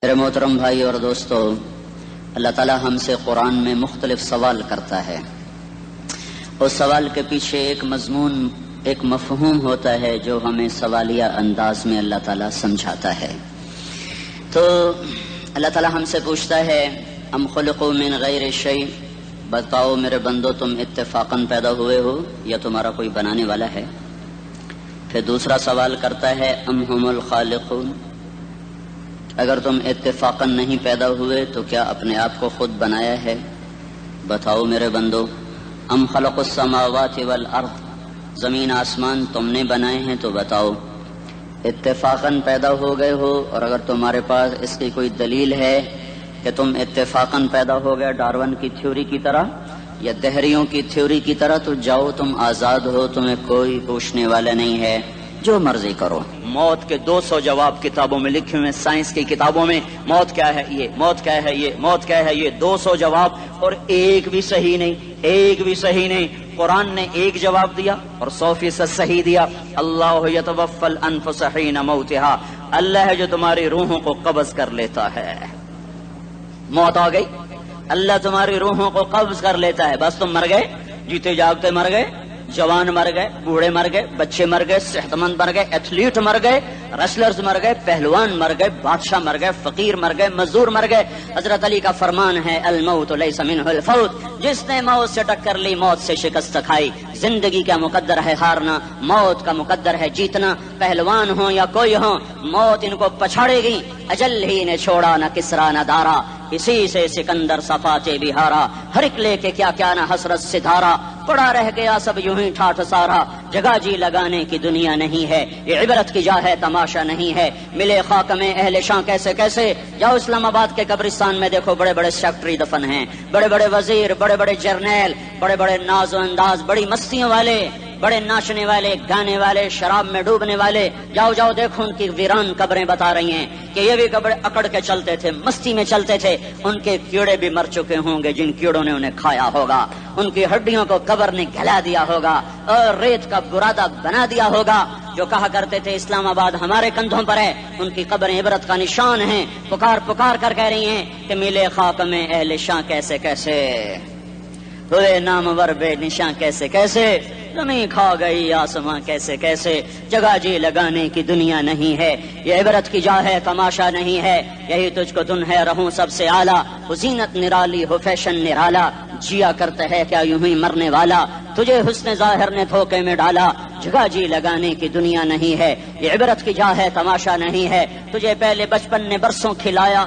میرے محترم بھائی اور دوستو، اللہ تعالیٰ ہم سے قرآن میں مختلف سوال کرتا ہے. اس سوال کے پیچھے ایک مضمون، ایک مفہوم ہوتا ہے جو ہمیں سوالیہ انداز میں اللہ تعالیٰ سمجھاتا ہے. تو اللہ تعالیٰ ہم سے پوچھتا ہے ام خلقوا من غیر شیء، بتاؤ میرے بندو تم اتفاقاً پیدا ہوئے ہو یا تمہارا کوئی بنانے والا ہے. پھر دوسرا سوال کرتا ہے ام ہم الخالقون، اگر تم اتفاقاً نہیں پیدا ہوئے تو کیا اپنے آپ کو خود بنایا ہے؟ بتاؤ میرے بندو. ام خلق السماوات والارض، زمین آسمان تم نے بنائے ہیں تو بتاؤ اتفاقاً پیدا ہو گئے ہو، اور اگر تمہارے پاس اس کی کوئی دلیل ہے کہ تم اتفاقاً پیدا ہو گئے ڈارون کی تھیوری کی طرح یا دہریوں کی تھیوری کی طرح، تو جاؤ تم آزاد ہو، تمہیں کوئی پوچھنے والا نہیں ہے، جو مرضی کرو. موت کے 200 جواب کتابوں میں لکھے ہوئے، سائنس کی کتابوں میں موت کیا ہے یہ، موت کیا ہے یہ، موت کیا ہے یہ، 200 جواب، اور ایک بھی صحیح نہیں، ایک بھی صحیح نہیں. قرآن نے ایک جواب دیا اور 100% صحیح دیا. اللہ یتوفی الانفس حین موتہا، اللہ ہے جو تمہاری روحوں کو قبض کر لیتا ہے. موت آ گئی، اللہ تمہاری روحوں کو قبض کر لیتا ہے، بس تم مر گئے، جیتے جاگتے مر گئے، جوان مر گئے، بوڑھے مر گئے، بچے مر گئے، صحت مند مر گئے، ایتھلیٹ مر گئے، ریسلرز مر گئے، پہلوان مر گئے، بادشاہ مر گئے، فقیر مر گئے، مزدور مر گئے. حضرت علی کا فرمان ہے الموت لیس منہ الفوت، جس نے موت سے ٹکر لی موت سے شکست کھائی. زندگی کا مقدر ہے ہارنا، موت کا مقدر ہے جیتنا. پہلوان ہوں یا کوئی ہو، موت ان کو پچھاڑے گی. اجل ہی نے چھوڑا نہ کسرا نہ دارا، اسی سے سکندر صفاتے بہارا. ہر ایک لے کے کیا کیا نہ حسرت ستارہ، پڑا رہ گیا سب یوں ہی ٹھاٹھ سارا. جگہ جی لگانے کی دنیا نہیں ہے، یہ عبرت کی جا ہے تماشا نہیں ہے. ملے خاک میں اہل شاں کیسے کیسے، جاؤ اسلام آباد کے قبرستان میں دیکھو، بڑے بڑے سیکٹری دفن ہیں، بڑے بڑے وزیر، بڑے بڑے جرنیل، بڑے بڑے ناز و انداز، بڑی مستیوں والے، بڑے ناچنے والے، گانے والے، شراب میں ڈوبنے والے. جاؤ جاؤ دیکھو ان کی ویران قبریں بتا رہی ہیں کہ یہ بھی قبر اکڑ کے چلتے تھے، مستی میں چلتے تھے. ان کے کیڑے بھی مر چکے ہوں گے جن کیڑوں نے انہیں کھایا ہوگا. ان کی ہڈیوں کو قبر نے گلا دیا ہوگا اور ریت کا برادہ بنا دیا ہوگا. جو کہا کرتے تھے اسلام آباد ہمارے کندھوں پر ہے، ان کی قبریں عبرت کا نشان ہیں. پکار پکار کر کہہ رہی ہیں کہ ملے خاک میں اہل شاں کیسے کیسے، ہوئے نامور بے نشاں کیسے کیسے، زمین کھا گئی آسماں کیسے کیسے. جگہ جی لگانے کی دنیا نہیں ہے، یہ عبرت کی جا ہے تماشا نہیں ہے. یہی تجھ کو دن ہے رہوں سب سے اعلیٰ، ہو زینت نرالی ہو فیشن نرالا. جیا کرتا ہے کیا یوں ہی مرنے والا، تجھے حسن ظاہر نے دھوکے میں ڈالا. جگہ جی لگانے کی دنیا نہیں ہے، یہ عبرت کی جا ہے تماشا نہیں ہے. تجھے پہلے بچپن نے برسوں کھلایا،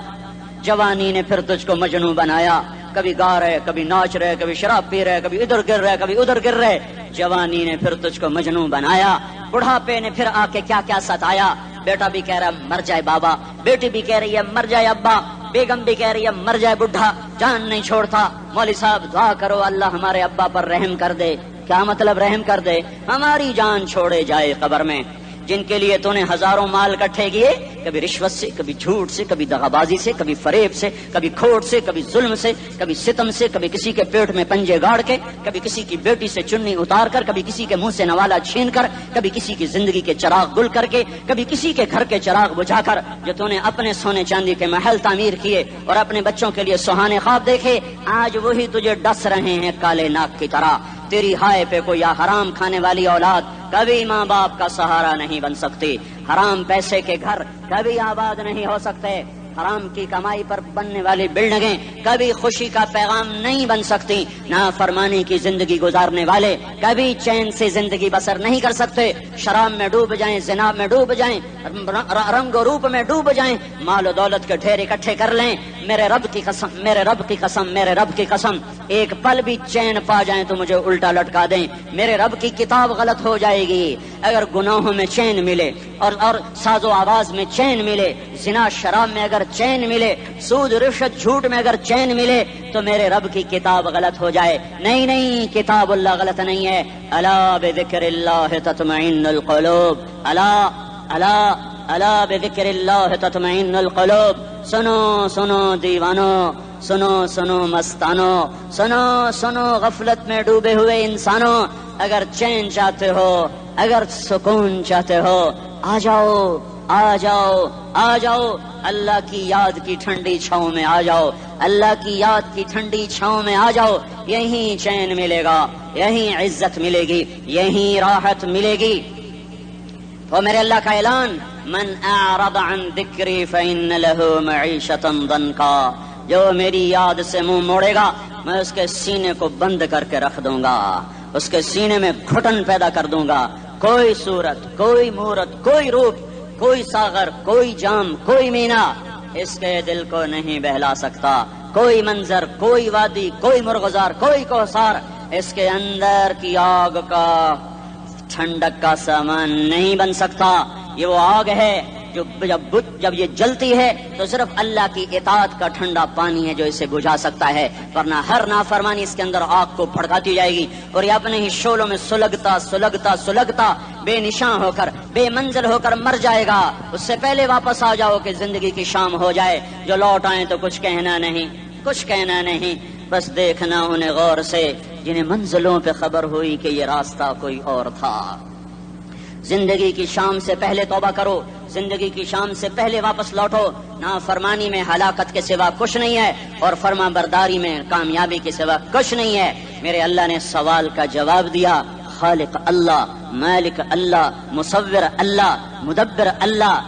جوانی نے پھر تجھ کو مجنوں بنایا. کبھی گا رہے، کبھی ناچ رہے، کبھی شراب پی رہے، کبھی ادھر گر رہے، کبھی ادھر گر رہے. جوانی نے پھر تجھ کو مجنوں بنایا. بڑھاپے نے پھر آ کے کیا کیا ستایا. بیٹا بھی کہہ رہا مر جائے بابا، بیٹی بھی کہہ رہی ہے مر جائے ابا، بیگم بھی کہہ رہی ہے مر جائے بڈھا، جان نہیں چھوڑتا. مولوی صاحب دعا کرو اللہ ہمارے ابا پر رحم کر دے. کیا مطلب رحم کر دے؟ ہماری جان چھوڑے جائے قبر میں. جن کے لیے تو نے ہزاروں مال اکٹھے کیے، کبھی رشوت سے، کبھی جھوٹ سے، کبھی دغابازی سے، کبھی فریب سے، کبھی کھوٹ سے، کبھی ظلم سے، کبھی ستم سے، کبھی کسی کے پیٹ میں پنجے گاڑ کے، کبھی کسی کی بیٹی سے چنی اتار کر، کبھی کسی کے منہ سے نوالا چھین کر، کبھی کسی کی زندگی کے چراغ گل کر کے، کبھی کسی کے گھر کے چراغ بجھا کر. جو تو نے اپنے سونے چاندی کے محل تعمیر کیے اور اپنے بچوں کے لیے سہانے خواب دیکھے، آج وہی تجھے ڈس رہے ہیں کالے ناک کی طرح. تیری ہائے پہ کوئی حرام کھانے والی اولاد کبھی ماں باپ کا سہارا نہیں بن سکتی. حرام پیسے کے گھر کبھی آباد نہیں ہو سکتے. حرام کی کمائی پر بننے والی بلڈنگیں کبھی خوشی کا پیغام نہیں بن سکتی. نافرمانی کی زندگی گزارنے والے کبھی چین سے زندگی بسر نہیں کر سکتے. شراب میں ڈوب جائیں، زنا میں ڈوب جائیں، رنگ و روپ میں ڈوب جائیں، مال و دولت کے ڈھیر اکٹھے کر لیں، میرے رب کی قسم، میرے رب کی قسم، میرے رب کی قسم، ایک پل بھی چین پا جائیں تو مجھے الٹا لٹکا دیں. میرے رب کی کتاب غلط ہو جائے گی. اگر گناہوں میں چین ملے اور ساز و آواز میں چین ملے، زنا شراب میں اگر چین ملے، سود رشوت جھوٹ میں اگر چین ملے، تو میرے رب کی کتاب غلط ہو جائے. نہیں نہیں، کتاب اللہ غلط نہیں ہے. الا بذکر اللہ تطمئن القلوب، الا الا الا بذکر اللہ تطمئن القلوب. سنو سنو دیوانو، سنو سنو مستانو، سنو سنو غفلت میں ڈوبے ہوئے انسانوں. اگر چین چاہتے ہو، اگر سکون چاہتے ہو، آ جاؤ آ جاؤ آ جاؤ اللہ کی یاد کی ٹھنڈی چھاؤں میں آ جاؤ، اللہ کی یاد کی ٹھنڈی چھاؤں میں آ جاؤ، یہیں چین ملے گا، یہیں عزت ملے گی، یہیں راحت ملے گی۔ تو میرے اللہ کا اعلان، من اعرض عن ذکری فإن له معیشۃ ضنکا، جو میری یاد سے منہ موڑے گا میں اس کے سینے کو بند کر کے رکھ دوں گا، اس کے سینے میں گھٹن پیدا کر دوں گا۔ کوئی صورت، کوئی مورت، کوئی روپ، کوئی ساغر، کوئی جام، کوئی مینا اس کے دل کو نہیں بہلا سکتا، کوئی منظر، کوئی وادی، کوئی مرغزار، کوئی کوثر اس کے اندر کی آگ کا ٹھنڈک کا سامان نہیں بن سکتا۔ یہ وہ آگ ہے جو جب یہ جلتی ہے تو صرف اللہ کی اطاعت کا ٹھنڈا پانی ہے جو اسے بجھا سکتا ہے، ورنہ ہر نافرمانی اس کے اندر آگ کو بھڑکاتی جائے گی اور یہ اپنے ہی شعلوں میں سلگتا سلگتا سلگتا بے نشاں ہو کر، بے منزل ہو کر مر جائے گا۔ اس سے پہلے واپس آ جاؤ کہ زندگی کی شام ہو جائے۔ جو لوٹ آئیں تو کچھ کہنا نہیں، کچھ کہنا نہیں، بس دیکھنا انہیں غور سے جنہیں منزلوں پہ خبر ہوئی کہ یہ راستہ کوئی اور تھا۔ زندگی کی شام سے پہلے توبہ کرو، زندگی کی شام سے پہلے واپس لوٹو۔ نافرمانی میں ہلاکت کے سوا کچھ نہیں ہے اور فرما برداری میں کامیابی کے سوا کچھ نہیں ہے۔ میرے اللہ نے سوال کا جواب دیا، خالق اللہ، مالک اللہ، مصور اللہ، مدبر اللہ،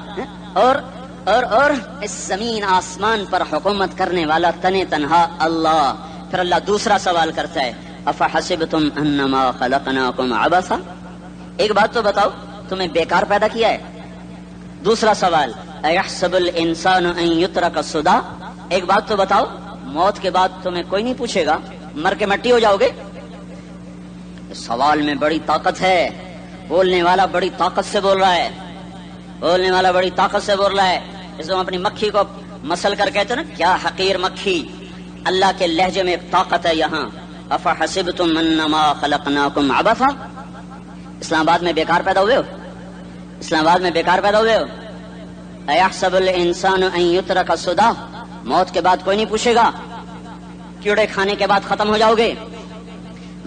اور اس زمین آسمان پر حکومت کرنے والا تنے تنہا اللہ۔ پھر اللہ دوسرا سوال کرتا ہے، افحسبتم انما خلقناکم عبثا، ایک بات تو بتاؤ تمہیں بیکار پیدا کیا ہے؟ دوسرا سوال، ایحسب الانسان ان یترک سدی، ایک بات تو بتاؤ موت کے بعد تمہیں کوئی نہیں پوچھے گا، مر کے مٹی ہو جاؤ گے؟ سوال میں بڑی طاقت ہے، بولنے والا بڑی طاقت سے بول رہا ہے، بولنے والا بڑی طاقت سے بول رہا ہے۔ جس کو اپنی مکھی کو مسل کر کہتے ہیں نا، کیا حقیر مکھی، اللہ کے لہجے میں ایک طاقت ہے یہاں۔ افحسبتم انما خلقناکم عبثا، اسلام آباد میں بیکار پیدا ہوئے ہو؟ اسلام آباد میں بیکار پیدا ہوئے ہو؟ ایحسب الانسان ان یترک سدی، موت کے بعد کوئی نہیں پوچھے گا، کیڑے کھانے کے بعد ختم ہو جاؤ گے۔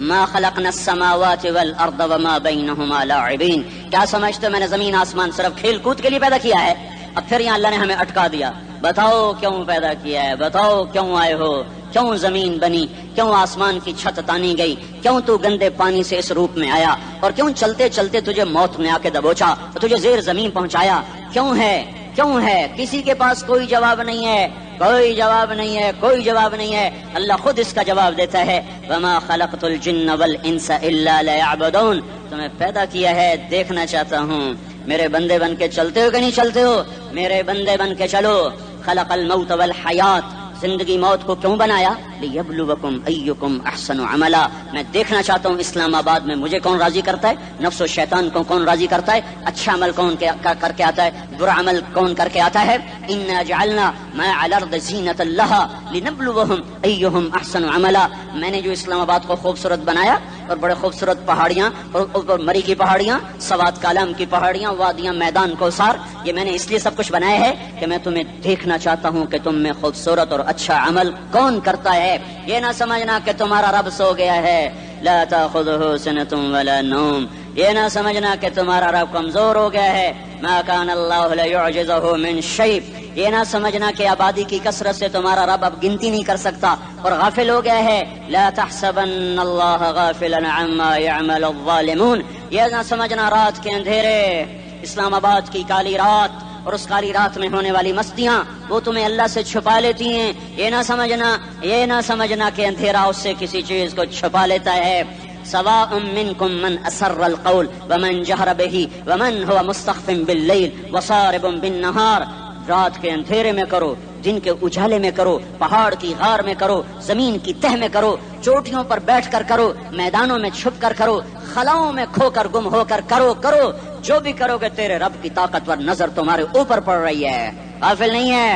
ما خلقنا السماوات والارض وما بینہما لاعبین، کیا سمجھتے ہو میں نے زمین آسمان صرف کھیل کود کے لیے پیدا کیا ہے؟ اب پھر یہاں اللہ نے ہمیں اٹکا دیا، بتاؤ کیوں پیدا کیا ہے، بتاؤ کیوں آئے ہو، کیوں زمین بنی، کیوں آسمان کی چھت تانی گئی، کیوں تو گندے پانی سے اس روپ میں آیا، اور کیوں چلتے چلتے تجھے موت نے آ کے دبوچا اور تجھے زیر زمین پہنچایا؟ کیوں ہے، کیوں ہے؟ کسی کے پاس کوئی جواب نہیں ہے، کوئی جواب نہیں ہے، کوئی جواب نہیں ہے۔ اللہ خود اس کا جواب دیتا ہے، وما خلقت الجن والانس الا لیعبدون، تمہیں پیدا کیا ہے دیکھنا چاہتا ہوں میرے بندے بن کے چلتے ہو کہ نہیں چلتے ہو، میرے بندے بن کے چلو۔ خلق الموت والحیات، زندگی موت کو کیوں بنایا؟ لیبلوکم ایکم احسن عملا، میں دیکھنا چاہتا ہوں اسلام آباد میں مجھے کون راضی کرتا ہے، نفس و شیطان کو کون راضی کرتا ہے، اچھا عمل کون کر کے آتا ہے، برا عمل کون کر کے آتا ہے۔ انا جعلنا ما علی الارض زینۃ لها لنبلوہم ایہم احسن عملا، میں نے جو اسلام آباد کو خوبصورت بنایا اور بڑے خوبصورت پہاڑیاں اور اوپر مری کی پہاڑیاں، سوات کالام کی پہاڑیاں، وادیاں، میدان کوثر، یہ میں نے اس لیے سب کچھ بنایا ہے کہ میں تمہیں دیکھنا چاہتا ہوں کہ تم میں خوبصورت اور اچھا عمل کون کرتا ہے۔ یہ نہ سمجھنا کہ تمہارا رب سو گیا ہے، لا تاخذہ سنۃ ولا نوم، یہ نہ سمجھنا کہ تمہارا رب کمزور ہو گیا ہے، ما کان اللہ لیعجزہ من شیء، یہ نہ سمجھنا کہ آبادی کی کثرت سے تمہارا رب اب گنتی نہیں کر سکتا اور غافل ہو گیا ہے، لا تحسبن اللہ غافلا عما يعمل الظالمون، یہ نہ سمجھنا رات کے اندھیرے، اسلام آباد کی کالی رات اور اس کالی رات میں ہونے والی مستیاں وہ تمہیں اللہ سے چھپا لیتی ہیں، یہ نہ سمجھنا کہ اندھیرا اس سے کسی چیز کو چھپا لیتا ہے۔ سواء منکم من اسر القول ومن جہر به ومن هو مستخف باللیل وصارب بالنہار، رات کے اندھیرے میں کرو، دن کے اجالے میں کرو، پہاڑ کی غار میں کرو، زمین کی تہ میں کرو، چوٹیوں پر بیٹھ کر کرو، میدانوں میں چھپ کر کرو، خلاؤں میں کھو کر گم ہو کر کرو، جو بھی کرو گے تیرے رب کی طاقتور نظر تمہارے اوپر پڑ رہی ہے، غافل نہیں ہے۔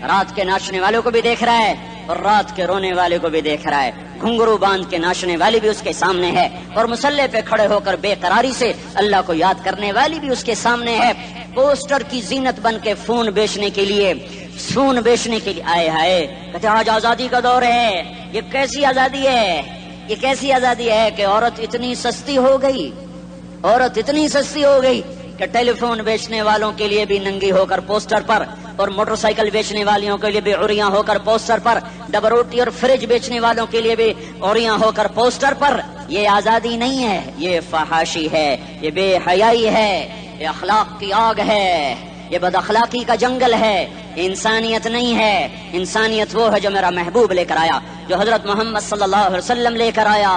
رات کے ناچنے والوں کو بھی دیکھ رہا ہے اور رات کے رونے والے کو بھی دیکھ رہا ہے، گھنگرو باندھ کے ناچنے والی بھی اس کے سامنے ہے اور مسلح پہ کھڑے ہو کر بے قراری سے اللہ کو یاد کرنے والی بھی اس کے سامنے ہے۔ پوسٹر کی زینت بن کے فون بیچنے کے لیے آئے ہائے کہتے آج آزادی کا دور ہے، یہ کیسی آزادی ہے، یہ کیسی آزادی ہے کہ عورت اتنی سستی ہو گئی کہ ٹیلی فون بیچنے والوں کے لیے بھی ننگی ہو کر پوسٹر پر، اور موٹر سائیکل بیچنے والیوں کے لیے بھی عریاں ہو کر پوسٹر پر، ڈبل روٹی اور فریج بیچنے والوں کے لیے بھی عریاں ہو کر پوسٹر پر. یہ آزادی نہیں ہے، یہ فحاشی ہے، یہ بے حیائی ہے، یہ اخلاق کی آگ ہے، یہ بد اخلاقی کا جنگل ہے. انسانیت نہیں ہے. انسانیت وہ ہے جو میرا محبوب لے کر آیا، جو حضرت محمد صلی اللہ علیہ وسلم لے کر آیا،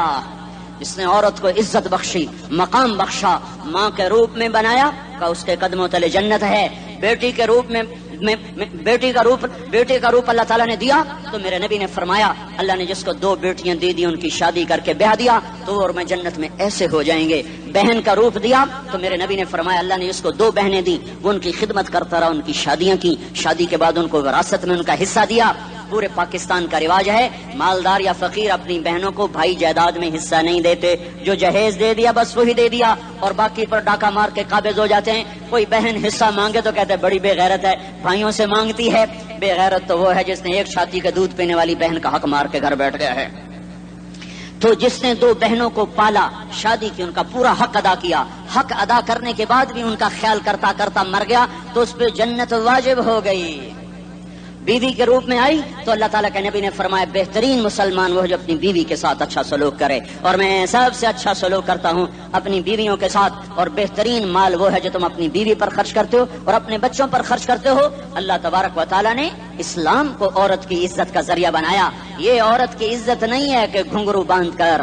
جس نے عورت کو عزت بخشی، مقام بخشا، ماں کے روپ میں بنایا کہ اس کے قدموں تلے جنت ہے. بیٹی کے روپ میں بیٹی کا روپ اللہ تعالیٰ نے دیا تو میرے نبی نے فرمایا اللہ نے جس کو 2 بیٹیاں دے دی ان کی شادی کر کے بیاہ دیا تو اور میں جنت میں ایسے ہو جائیں گے. بہن کا روپ دیا تو میرے نبی نے فرمایا اللہ نے جس کو 2 بہنیں دی وہ ان کی خدمت کرتا رہا، ان کی شادیاں کی، شادی کے بعد ان کو وراثت میں ان کا حصہ دیا. پورے پاکستان کا رواج ہے مالدار یا فقیر اپنی بہنوں کو بھائی جائیداد میں حصہ نہیں دیتے، جو جہیز دے دیا بس وہی دے دیا اور باقی پر ڈاکہ مار کے قابض ہو جاتے ہیں. کوئی بہن حصہ مانگے تو کہتے ہیں بڑی بے غیرت ہے، بھائیوں سے مانگتی ہے. بے غیرت تو وہ ہے جس نے ایک چھاتی کا دودھ پینے والی بہن کا حق مار کے گھر بیٹھ گیا ہے. تو جس نے 2 بہنوں کو پالا، شادی کی، ان کا پورا حق ادا کیا، حق ادا کرنے کے بعد بھی ان کا خیال کرتا کرتا مر گیا تو اس پہ جنت واجب ہو گئی. بیوی کے روپ میں آئی تو اللہ تعالیٰ کے نبی نے فرمایا بہترین مسلمان وہ جو اپنی بیوی کے ساتھ اچھا سلوک کرے، اور میں سب سے اچھا سلوک کرتا ہوں اپنی بیویوں کے ساتھ. اور بہترین مال وہ ہے جو تم اپنی بیوی پر خرچ کرتے ہو اور اپنے بچوں پر خرچ کرتے ہو. اللہ تبارک و تعالیٰ نے اسلام کو عورت کی عزت کا ذریعہ بنایا. یہ عورت کی عزت نہیں ہے کہ گھنگرو باندھ کر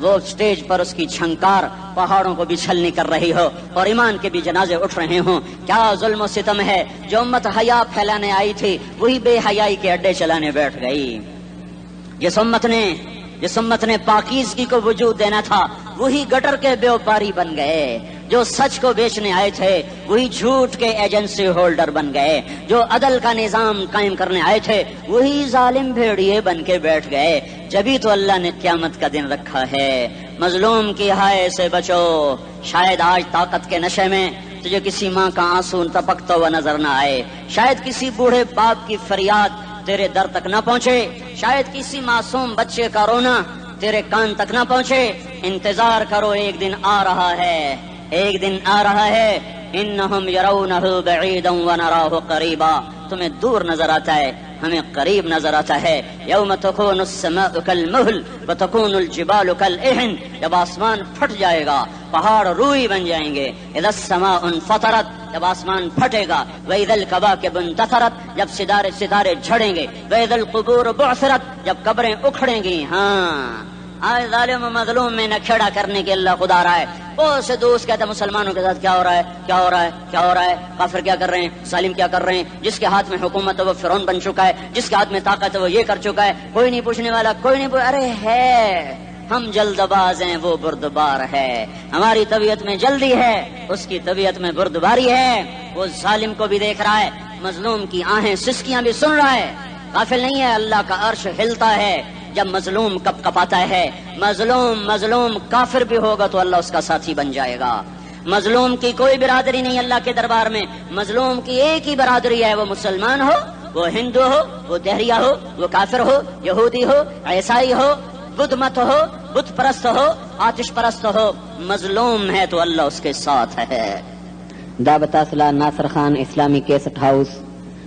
وہ سٹیج پر اس کی چھنکار پہاڑوں کو بھی چھلنی کر رہی ہو اور ایمان کے بھی جنازے اٹھ رہے ہوں. کیا ظلم و ستم ہے. جو امت حیا پھیلانے آئی تھی وہی بے حیائی کے اڈے چلانے بیٹھ گئی. جس امت نے پاکیزگی کو وجود دینا تھا وہی گٹر کے بیوپاری بن گئے. جو سچ کو بیچنے آئے تھے وہی جھوٹ کے ایجنسی ہولڈر بن گئے. جو عدل کا نظام قائم کرنے آئے تھے وہی ظالم بھیڑیے بن کے بیٹھ گئے. جبھی تو اللہ نے قیامت کا دن رکھا ہے. مظلوم کی ہائے سے بچو. شاید آج طاقت کے نشے میں تجھے کسی ماں کا آنسو ٹپکتا ہوا نظر نہ آئے، شاید کسی بوڑھے باپ کی فریاد تیرے در تک نہ پہنچے، شاید کسی معصوم بچے کا رونا تیرے کان تک نہ پہنچے. انتظار کرو، ایک دن آ رہا ہے، ایک دن آ رہا ہے. انہم یرونہ بعیدا ونراہ قریبا. تمہیں دور نظر آتا ہے، ہمیں قریب نظر آتا ہے. یوم تکون السماء کالمہل وتکون الجبال کالعہن. جب آسمان پھٹ جائے گا پہاڑ روئی بن جائیں گے. اذا السماء انفطرت. جب آسمان پھٹے گا. واذا الکواکب انتثرت. جب ستارے جھڑیں گے. واذا القبور بعثرت. جب قبریں اکھڑیں گی. ہاں آج ظالم و مظلوم میں نہ کھڑا کرنے کے اللہ خدا رہا ہے. بہت سے دوست کہتے ہیں مسلمانوں کے ساتھ کیا ہو رہا ہے، کیا ہو رہا ہے، کیا ہو رہا ہے، کافر کیا کر رہے ہیں، ظالم کیا کر رہے ہیں. جس کے ہاتھ میں حکومت ہے وہ فرعون بن چکا ہے، جس کے ہاتھ میں طاقت ہے وہ یہ کر چکا ہے. کوئی نہیں پوچھنے والا، کوئی نہیں ارے ہے ہم جلد باز ہیں، وہ بردبار ہے. ہماری طبیعت میں جلدی ہے، اس کی طبیعت میں بردباری ہے. وہ ظالم کو بھی دیکھ رہا ہے، مظلوم کی آہیں سسکیاں بھی سن رہا ہے. غافل نہیں ہے. اللہ کا عرش ہلتا ہے جب مظلوم کپ کپاتا ہے. مظلوم کافر بھی ہوگا تو اللہ اس کا ساتھی بن جائے گا. مظلوم کی کوئی برادری نہیں اللہ کے دربار میں. مظلوم کی ایک ہی برادری ہے، وہ مسلمان ہو، وہ ہندو ہو، وہ دہریہ ہو، وہ کافر ہو، یہودی ہو، عیسائی ہو، بدھ مت ہو، بت پرست ہو، آتش پرست ہو. مظلوم ہے تو اللہ اس کے ساتھ ہے. دا بتاسلا ناصر خان اسلامی کیسٹ ہاؤس،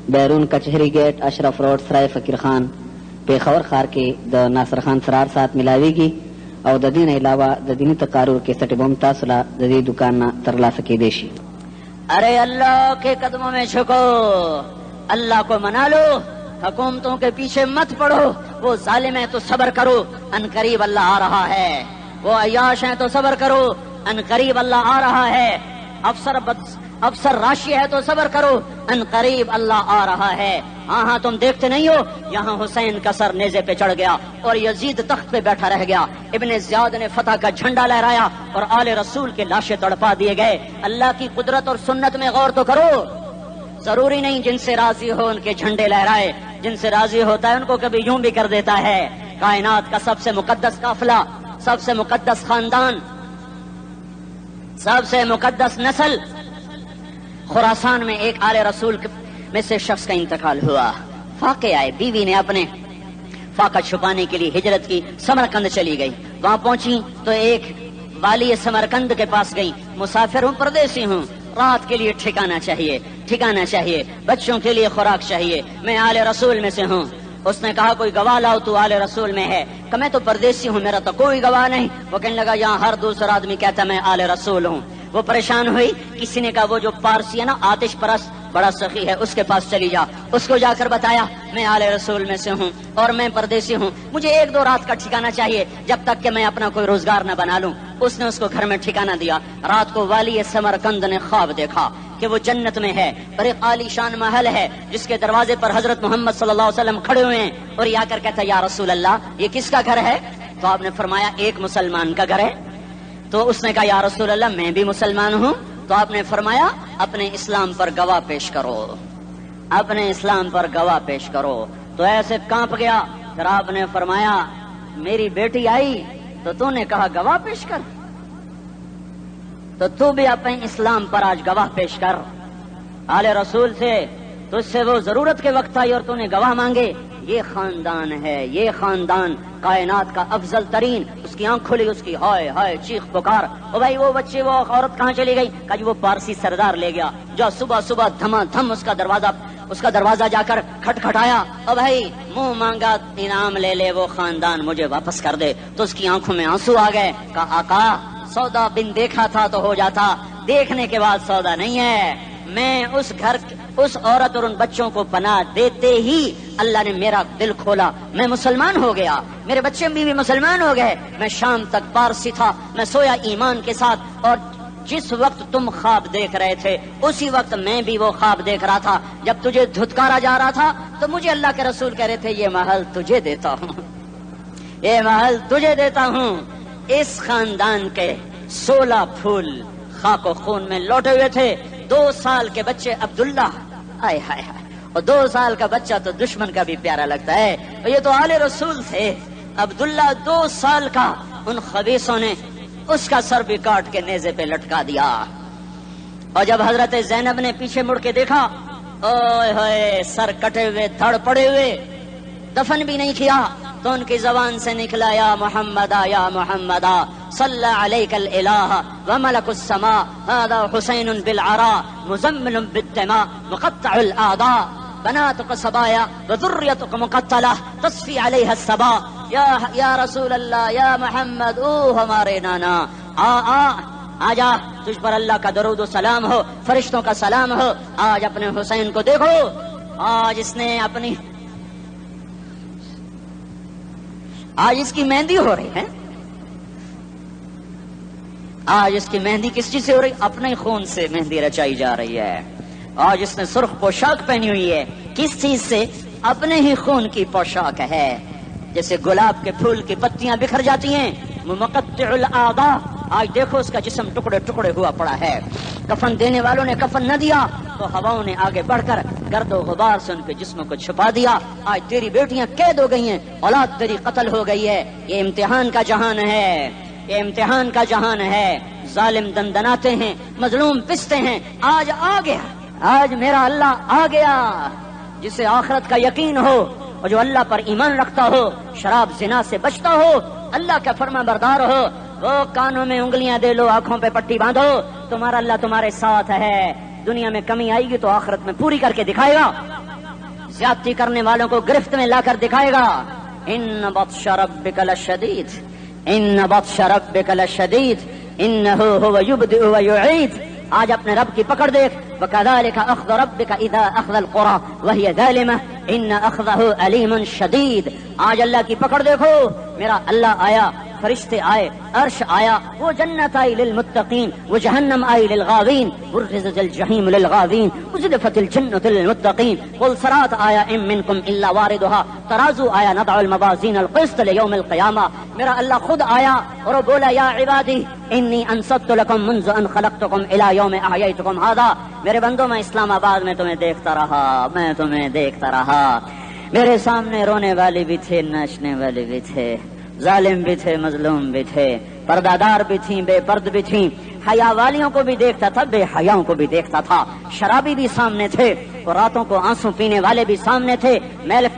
بیرون کچہری گیٹ، اشرف روڈ، سرائے فقیر خان، پیښور ښار کې د ناصر خان سرار سات ملاویږي او د دې نه علاوه د دیني تقارر کیسټ به هم تاسو له د دې دکان نه ترلاسه کیدی شي. ارے اللہ کے قدموں میں جھکو، اللہ کو منا لو، حکومتوں کے پیچھے مت پڑو. وہ ظالم ہے تو صبر کرو، ان قریب اللہ آ رہا ہے. وہ عیاش ہیں تو صبر کرو، ان قریب اللہ آ رہا ہے. افسر راشی ہے تو صبر کرو، ان قریب اللہ آ رہا ہے. ہاں تم دیکھتے نہیں ہو یہاں حسین کا سر نیزے پہ چڑھ گیا اور یزید تخت پہ بیٹھا رہ گیا. ابن زیاد نے فتح کا جھنڈا لہرایا اور آل رسول کے لاشیں تڑپا دیے گئے. اللہ کی قدرت اور سنت میں غور تو کرو. ضروری نہیں جن سے راضی ہو ان کے جھنڈے لہرائے، جن سے راضی ہوتا ہے ان کو کبھی یوں بھی کر دیتا ہے. کائنات کا سب سے مقدس قافلہ، سب سے مقدس خاندان، سب سے مقدس نسل، خراسان میں ایک آل رسول میں سے شخص کا انتقال ہوا. فاقے آئے، بیوی نے اپنے فاقہ چھپانے کے لیے ہجرت کی، سمرقند چلی گئی. وہاں پہنچی تو ایک والی سمرقند کے پاس گئی. مسافر ہوں، پردیسی ہوں، رات کے لیے ٹھکانا چاہیے، ٹھکانا چاہیے، بچوں کے لیے خوراک چاہیے۔ میں آل رسول میں سے ہوں۔ اس نے کہا کوئی گواہ لاؤ، تو آل رسول میں ہے؟ کہ میں تو پردیسی ہوں، میرا تو کوئی گواہ نہیں۔ وہ کہنے لگا یہاں ہر دوسرا آدمی کہتا میں آل رسول ہوں۔ وہ پریشان ہوئی، کسی نے کہا وہ جو پارسی ہے نا آتش پرست بڑا سخی ہے، اس کے پاس چلی جا۔ اس کو جا کر بتایا میں آل رسول میں سے ہوں اور میں پردیسی ہوں، مجھے 1-2 رات کا ٹھکانہ چاہیے جب تک کہ میں اپنا کوئی روزگار نہ بنا لوں۔ اس نے اس کو گھر میں ٹھکانہ دیا۔ رات کو والی سمرقند نے خواب دیکھا کہ وہ جنت میں ہے اور ایک عالی شان محل ہے جس کے دروازے پر حضرت محمد صلی اللہ علیہ وسلم کھڑے ہوئے ہیں، اور یہ آ کر کہتا یا رسول اللہ یہ کس کا گھر ہے؟ تو آپ نے فرمایا ایک مسلمان کا گھر ہے۔ تو اس نے کہا یا رسول اللہ میں بھی مسلمان ہوں۔ تو آپ نے فرمایا اپنے اسلام پر گواہ پیش کرو، اپنے اسلام پر گواہ پیش کرو۔ تو ایسے کانپ گیا۔ پھر آپ نے فرمایا میری بیٹی آئی تو تو نے کہا گواہ پیش کر، تو تو بھی اپنے اسلام پر آج گواہ پیش کر۔ آل رسول سے تجھ سے وہ ضرورت کے وقت آئی اور تو نے گواہ مانگے۔ یہ خاندان ہے، یہ خاندان کائنات کا افضل ترین۔ اس کی آنکھ کھلی، اس کی ہائے ہائے چیخ پکار، او بھائی وہ بچے وہ عورت کہاں چلی گئی؟ کہ وہ پارسی سردار لے گیا، جو صبح صبح دھما دھم اس کا دروازہ جا کر کھٹکھٹایا، او بھائی منہ مانگا انعام لے لے، وہ خاندان مجھے واپس کر دے۔ تو اس کی آنکھوں میں آنسو آ گئے۔ کہا آقا سودا بن دیکھا تھا تو ہو جاتا، دیکھنے کے بعد سودا نہیں ہے۔ میں اس گھر اس عورت اور ان بچوں کو پناہ دیتے ہی اللہ نے میرا دل کھولا، میں مسلمان ہو گیا، میرے بچے بھی مسلمان ہو گئے۔ میں شام تک پارسی تھا، میں سویا ایمان کے ساتھ، اور جس وقت تم خواب دیکھ رہے تھے اسی وقت میں بھی وہ خواب دیکھ رہا تھا۔ جب تجھے دھتکارا جا رہا تھا تو مجھے اللہ کے رسول کہہ رہے تھے یہ محل تجھے دیتا ہوں، یہ محل تجھے دیتا ہوں۔ اس خاندان کے 16 پھول خاک و خون میں لوٹے ہوئے تھے۔ 2 سال کے بچے عبداللہ، ہائے ہائے ہائے، اور 2 سال کا بچہ تو دشمن کا بھی پیارا لگتا ہے، اور یہ تو آل رسول تھے۔ عبداللہ 2 سال کا، ان خبیثوں نے اس کا سر بھی کاٹ کے نیزے پہ لٹکا دیا۔ اور جب حضرت زینب نے پیچھے مڑ کے دیکھا، اوئے ہوئے سر کٹے ہوئے، دھڑ پڑے ہوئے، دفن بھی نہیں کیا، تو ان کی زبان سے نکلا یا محمدا یا محمدا صلی علیک الالہ وملک السماء هذا حسین بالعراء مزمل بالدماء مقطع الاعضاء بناتك صبايا وذريتك مقتلہ تصفی علیہ الصبا۔ یا رسول اللہ یا محمد، او ہمارے نانا، آ جا، تجھ پر اللہ کا درود و سلام ہو، فرشتوں کا سلام ہو۔ آج اپنے حسین کو دیکھو، آج اس نے آج اس کی مہندی ہو رہی ہے۔ آج اس کی مہندی کس چیز سے ہو رہی؟ اپنے خون سے مہندی رچائی جا رہی ہے۔ آج اس نے سرخ پوشاک پہنی ہوئی ہے، کس چیز سے؟ اپنے ہی خون کی پوشاک ہے۔ جیسے گلاب کے پھول کی پتیاں بکھر جاتی ہیں، مقطع الاعضاء، آج دیکھو اس کا جسم ٹکڑے ٹکڑے ہوا پڑا ہے۔ کفن دینے والوں نے کفن نہ دیا تو ہواؤں نے آگے بڑھ کر گرد و غبار سے ان کے جسموں کو چھپا دیا۔ آج تیری بیٹیاں قید ہو گئی ہیں، اولاد تیری قتل ہو گئی ہے۔ یہ امتحان کا جہان ہے، یہ امتحان کا جہان ہے۔ ظالم دندناتے ہیں، مظلوم پستے ہیں۔ آج آ گیا، آج میرا اللہ آ گیا۔ جسے آخرت کا یقین ہو اور جو اللہ پر ایمان رکھتا ہو، شراب زنا سے بچتا ہو، اللہ کا فرما بردار ہو، وہ کانوں میں انگلیاں دے لو، آنکھوں پہ پٹی باندھو، تمہارا اللہ تمہارے ساتھ ہے۔ دنیا میں کمی آئے گی تو آخرت میں پوری کر کے دکھائے گا۔ زیادتی کرنے والوں کو گرفت میں لا کر دکھائے گا۔ ان بطش ربک لشدید، ان بطش ربک لشدید انہ هو یبدئ ویعید۔ آج اپنے رب کی پکڑ دیکھ، وکذالک اخذ ربک اذا اخذ القری وہی ظالمہ ان اخذہ علیم شدید۔ آج اللہ کی پکڑ دیکھو، میرا اللہ آیا، فرشتے آئے، عرش آیا، وہ جنت آئی للمتقین، وہ جہنم آئی للغاوین، برزت الجحیم للغاوین، ازلفت الجنت للمتقین، قل صراط آیا ام منکم الا واردها، ترازو آیا نضع الموازین القسط لیوم القیامہ۔ میرا اللہ خود آیا اور وہ بولا یا عبادی انی انصت لکم منذ ان خلقتکم الی یوم احییتکم ھذا۔ میرے بندوں، میں اسلام آباد میں تمہیں دیکھتا رہا، میں تمہیں دیکھتا رہا۔ میرے سامنے رونے والے بھی تھے، ناچنے والے بھی تھے، ظالم بھی تھے، مظلوم بھی تھے، پردہ دار بھی تھیں، بے پرد بھی تھیں، حیا والیوں کو بھی دیکھتا تھا، بے حیاؤں کو بھی دیکھتا تھا، شرابی بھی سامنے تھے اور راتوں کو آنسو پینے والے بھی سامنے تھے،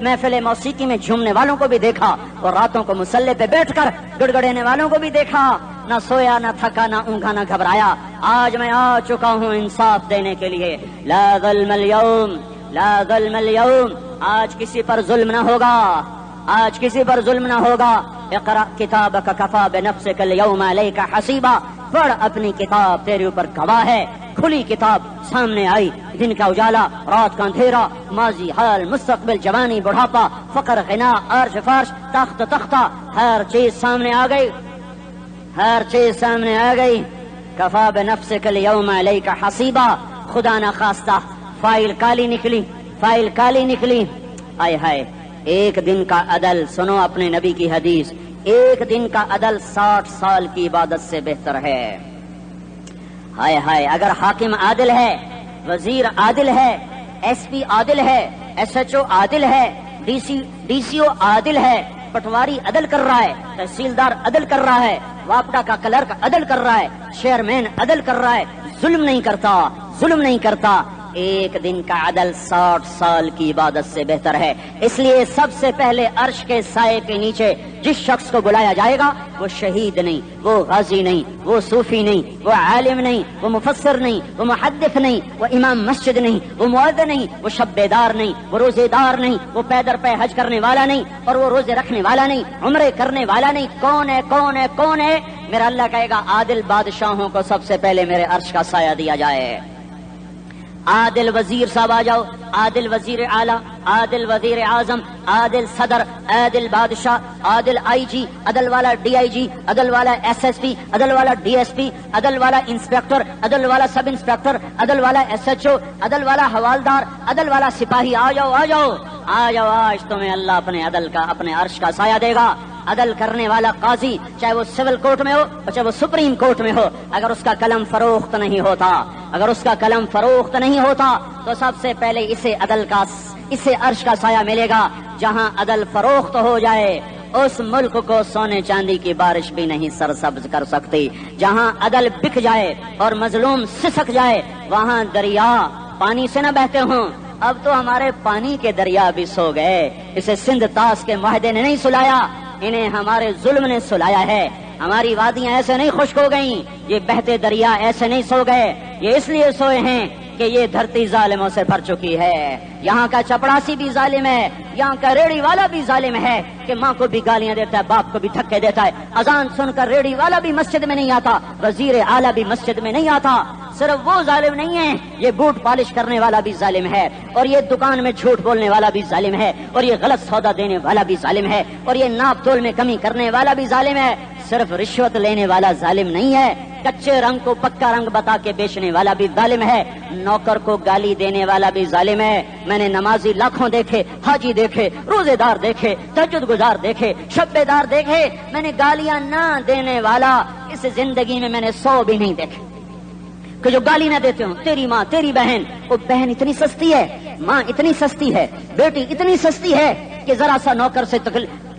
محفل موسیقی میں جھومنے والوں کو بھی دیکھا اور راتوں کو مسلح پہ بیٹھ کر گڑگڑانے والوں کو بھی دیکھا۔ نہ سویا نہ تھکا نہ اونگا نہ گھبرایا. آج میں آ چکا ہوں انصاف دینے کے لیے. لا ظلم اليوم لا ظلم اليوم. آج کسی پر ظلم نہ ہوگا, آج کسی پر ظلم نہ ہوگا. اقرأ کتابک کفا بنفسک اليوم علیک حسیبا. پڑھ اپنی کتاب, تیرے اوپر گواہ ہے. کھلی کتاب سامنے آئی, دن کا اجالا, رات کا اندھیرا, ماضی, حال, مستقبل, جوانی, بڑھاپا, فقر, غنا, عرش, فرش, تخت, تختہ, ہر چیز سامنے آ گئی, ہر چیز سامنے آ گئی. کفا بنفسک اليوم علیک حسیبا. خدا نہ خواستہ فائل کالی نکلی, فائل کالی نکلی. آئے ہائے, ایک دن کا عدل, سنو اپنے نبی کی حدیث, ایک دن کا عدل 60 سال کی عبادت سے بہتر ہے. ہائے ہائے, اگر حاکم عادل ہے, وزیر عادل ہے, ایس پی عادل ہے, ایس ایچ او عادل ہے, ڈی سی او عادل ہے, پٹواری عدل کر رہا ہے, تحصیلدار عدل کر رہا ہے, واپڈا کا کلرک عدل کر رہا ہے, چیئرمین عدل کر رہا ہے, ظلم نہیں کرتا, ظلم نہیں کرتا, ایک دن کا عدل 60 سال کی عبادت سے بہتر ہے. اس لیے سب سے پہلے عرش کے سائے کے نیچے جس شخص کو بلایا جائے گا وہ شہید نہیں, وہ غازی نہیں, وہ صوفی نہیں, وہ عالم نہیں, وہ مفسر نہیں, وہ محدث نہیں, وہ امام مسجد نہیں, وہ مؤذن نہیں, وہ شب بیدار نہیں, وہ روزے دار نہیں, وہ پیدر پہ حج کرنے والا نہیں, اور وہ روزے رکھنے والا نہیں, عمرے کرنے والا نہیں. کون ہے, کون ہے, کون ہے؟ میرا اللہ کہے گا عادل بادشاہوں کو سب سے پہلے میرے عرش کا سایہ دیا جائے. عادل وزیر صاحب آ جاؤ, عادل وزیر اعلیٰ, عادل وزیر اعظم, عادل صدر, عادل بادشاہ, عادل آئی جی, عدل والا ڈی آئی جی, عدل والا ایس ایس پی, عدل والا ڈی ایس پی, عدل والا انسپیکٹر, عدل والا سب انسپیکٹر, عدل والا ایس ایچ او, عدل والا حوالدار, عدل والا سپاہی. آ جاؤ, آ جاؤ, آ جاؤ, آج تمہیں اللہ اپنے عدل کا, اپنے عرش کا سایہ دے گا. عدل کرنے والا قاضی, چاہے وہ سول کورٹ میں ہو اور چاہے وہ سپریم کورٹ میں ہو, اگر اس کا قلم فروخت نہیں ہوتا, اگر اس کا قلم فروخت نہیں ہوتا تو سب سے پہلے اسے عدل کا, اسے عرش کا سایہ ملے گا. جہاں عدل فروخت ہو جائے اس ملک کو سونے چاندی کی بارش بھی نہیں سرسبز کر سکتی. جہاں عدل بک جائے اور مظلوم سسک جائے وہاں دریا پانی سے نہ بہتے ہوں. اب تو ہمارے پانی کے دریا بھی سو گئے. اسے سندھ طاس کے معاہدے نے نہیں سلایا, انہیں ہمارے ظلم نے سلایا ہے. ہماری وادیاں ایسے نہیں خشک ہو گئیں, یہ بہتے دریا ایسے نہیں سو گئے. یہ اس لیے سوئے ہیں کہ یہ دھرتی ظالموں سے بھر چکی ہے. یہاں کا چپڑاسی بھی ظالم ہے, یہاں کا ریڑھی والا بھی ظالم ہے کہ ماں کو بھی گالیاں دیتا ہے, باپ کو بھی دھکے دیتا ہے. اذان سن کر ریڑھی والا بھی مسجد میں نہیں آتا, وزیر اعلیٰ بھی مسجد میں نہیں آتا. صرف وہ ظالم نہیں ہے, یہ بوٹ پالش کرنے والا بھی ظالم ہے, اور یہ دکان میں جھوٹ بولنے والا بھی ظالم ہے, اور یہ غلط سودا دینے والا بھی ظالم ہے, اور یہ ناپ تول میں کمی کرنے والا بھی ظالم ہے. صرف رشوت لینے والا ظالم نہیں ہے, کچے رنگ کو پکا رنگ بتا کے بیچنے والا بھی ظالم ہے, نوکر کو گالی دینے والا بھی ظالم ہے. میں نے نمازی لاکھوں دیکھے, حاجی دیکھے, روزے دار دیکھے, تہجد گزار دیکھے, شب بیدار دیکھے, میں نے گالیاں نہ دینے والا اس زندگی میں نے 100 بھی نہیں دیکھے کہ جو گالی نہ دیتے ہوں. تیری ماں, تیری بہن, وہ بہن اتنی سستی ہے, ماں اتنی سستی ہے, بیٹی اتنی سستی ہے کہ ذرا سا نوکر سے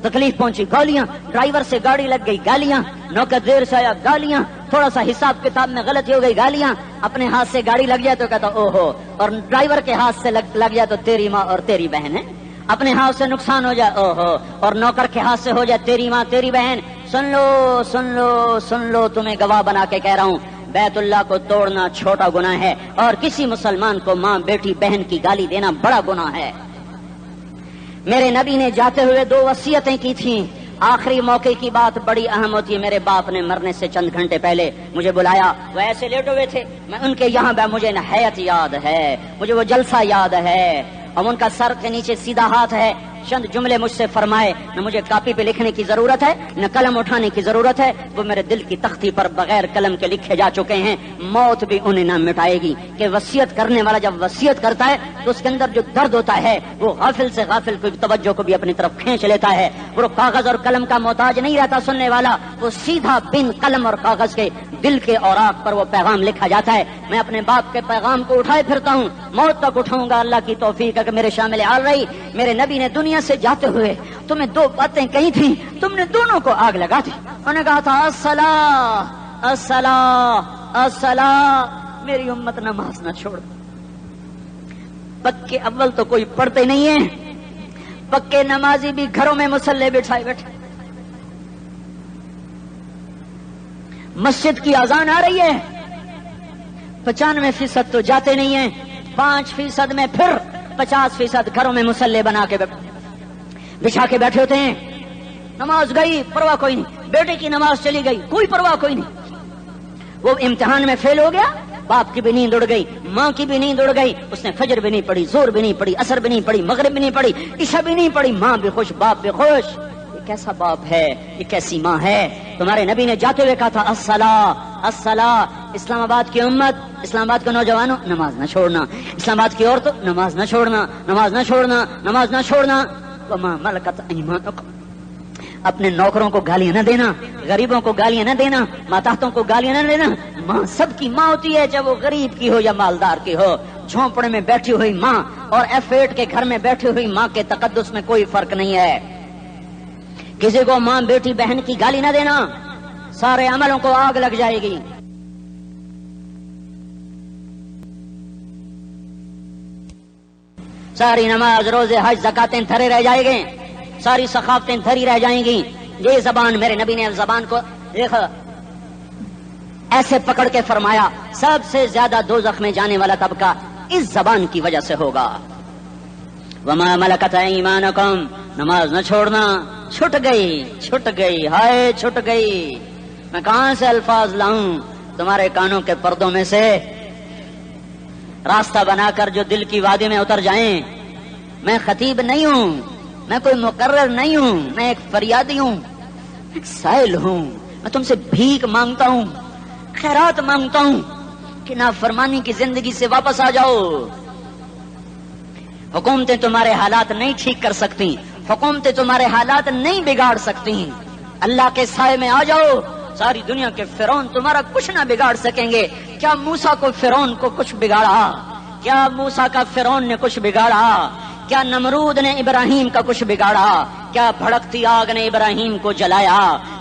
تکلیف پہنچی گالیاں, ڈرائیور سے گاڑی لگ گئی گالیاں, نوکر دیر سے آیا گالیاں, تھوڑا سا حساب کتاب میں غلطی ہو گئی گالیاں, اپنے ہاتھ سے گاڑی لگ جائے تو کہتا او ہو, اور ڈرائیور کے ہاتھ سے لگ جائے تو تیری ماں اور تیری بہن ہے. اپنے ہاتھ سے نقصان ہو جائے او ہو, اور نوکر کے ہاتھ سے ہو جائے تیری ماں تیری بہن. سن لو, سن لو, سن لو, تمہیں گواہ بنا کے کہہ رہا ہوں, بیت اللہ کو توڑنا چھوٹا گناہ ہے, اور کسی مسلمان کو ماں, بیٹی, بہن کی گالی دینا بڑا گناہ ہے. میرے نبی نے جاتے ہوئے 2 وصیتیں کی تھیں. آخری موقع کی بات بڑی اہم ہوتی ہے. میرے باپ نے مرنے سے چند گھنٹے پہلے مجھے بلایا, وہ ایسے لیٹے ہوئے تھے, میں ان کے یہاں مجھے نہایت یاد ہے, مجھے وہ جلسہ یاد ہے, اور ان کا سر کے نیچے سیدھا ہاتھ ہے. چند جملے مجھ سے فرمائے, نہ مجھے کاپی پہ لکھنے کی ضرورت ہے نہ قلم اٹھانے کی ضرورت ہے, وہ میرے دل کی تختی پر بغیر قلم کے لکھے جا چکے ہیں. موت بھی انہیں نہ مٹائے گی کہ وصیت کرنے والا جب وصیت کرتا ہے تو اس کے اندر جو درد ہوتا ہے وہ غافل سے غافل کی توجہ کو بھی اپنی طرف کھینچ لیتا ہے. وہ کاغذ اور قلم کا محتاج نہیں رہتا سننے والا, وہ سیدھا بن قلم اور کاغذ کے دل کے اوراق پر وہ پیغام لکھا جاتا ہے. میں اپنے باپ کے پیغام کو اٹھائے پھرتا ہوں, موت تک اٹھاؤں گا, اللہ کی توفیق ہے کہ میرے شامل حال رہی. میرے نبی نے دنیا سے جاتے ہوئے تمہیں 2 باتیں کہی تھی, تم نے دونوں کو آگ لگا دی. انہوں نے کہا تھا الصلاۃ الصلاۃ الصلاۃ, میری امت نماز نہ چھوڑ. پکے اول تو کوئی پڑھتے نہیں ہے, پکے نمازی بھی گھروں میں مصلے بٹھائے بیٹھے. مسجد کی اذان آ رہی ہے، 95% تو جاتے نہیں ہیں، 5% میں پھر 50% گھروں میں مسلح بنا کے بچھا کے بیٹھے ہوتے ہیں. نماز گئی پرواہ کوئی نہیں، بیٹے کی نماز چلی گئی کوئی پرواہ کوئی نہیں. وہ امتحان میں فیل ہو گیا، باپ کی بھی نیند اڑ گئی، ماں کی بھی نیند اڑ گئی، اس نے فجر بھی نہیں پڑھی، زور بھی نہیں پڑھی، عصر بھی نہیں پڑھی، مغرب بھی نہیں پڑھی، عشاء بھی نہیں پڑھی. ماں بھی خوش باپ بھی خوش. یہ کیسا باپ ہے، یہ کیسی ماں ہے؟ تمہارے نبی نے جاتے ہوئے کہا تھا الصلاۃ الصلاۃ. اسلام آباد کی امت، اسلام آباد کے نوجوانوں، نماز نہ چھوڑنا. اسلام آباد کی عورتوں، نماز نہ چھوڑنا، نماز نہ چھوڑنا، نماز نہ چھوڑنا. وما ملکت ایمانکم، اپنے نوکروں کو گالیاں نہ دینا، غریبوں کو گالیاں نہ دینا، ماتحتوں کو گالیاں نہ دینا. ماں سب کی ماں ہوتی ہے، چاہے وہ غریب کی ہو یا مالدار کی ہو. جھونپڑے میں بیٹھی ہوئی ماں اور F8 کے گھر میں بیٹھی ہوئی ماں کے تقدس میں کوئی فرق نہیں ہے. کسی کو ماں بیٹی بہن کی گالی نہ دینا، سارے عملوں کو آگ لگ جائے گی. ساری نماز روزے حج زکاتیں دھرے رہ جائیں گے، ساری ثقافتیں دھری رہ جائیں گی. یہ زبان، میرے نبی نے زبان کو دیکھا ایسے پکڑ کے فرمایا سب سے زیادہ دوزخ میں جانے والا طبقہ اس زبان کی وجہ سے ہوگا. وما ملکت ایمانکم، نماز نہ چھوڑنا. چھٹ گئی ہائے چھٹ گئی. میں کہاں سے الفاظ لاؤں تمہارے کانوں کے پردوں میں سے، راستہ بنا کر جو دل کی وادی میں اتر جائیں. میں خطیب نہیں ہوں، میں کوئی مقرر نہیں ہوں، میں ایک فریادی ہوں، ایک سائل ہوں. میں تم سے بھیک مانگتا ہوں، خیرات مانگتا ہوں کہ نافرمانی کی زندگی سے واپس آ جاؤ. حکومتیں تمہارے حالات نہیں ٹھیک کر سکتی، حکومتیں تمہارے حالات نہیں بگاڑ سکتی. اللہ کے سائے میں آ جاؤ. ساری دنیا کے فرعون تمہارا کچھ نہ بگاڑ سکیں گے. کیا موسیٰ کو فرعون کو کچھ بگاڑا؟ کیا موسیٰ کا فرعون نے کچھ بگاڑا؟ کیا نمرود نے ابراہیم کا کچھ بگاڑا؟ کیا بھڑکتی آگ نے ابراہیم کو جلایا؟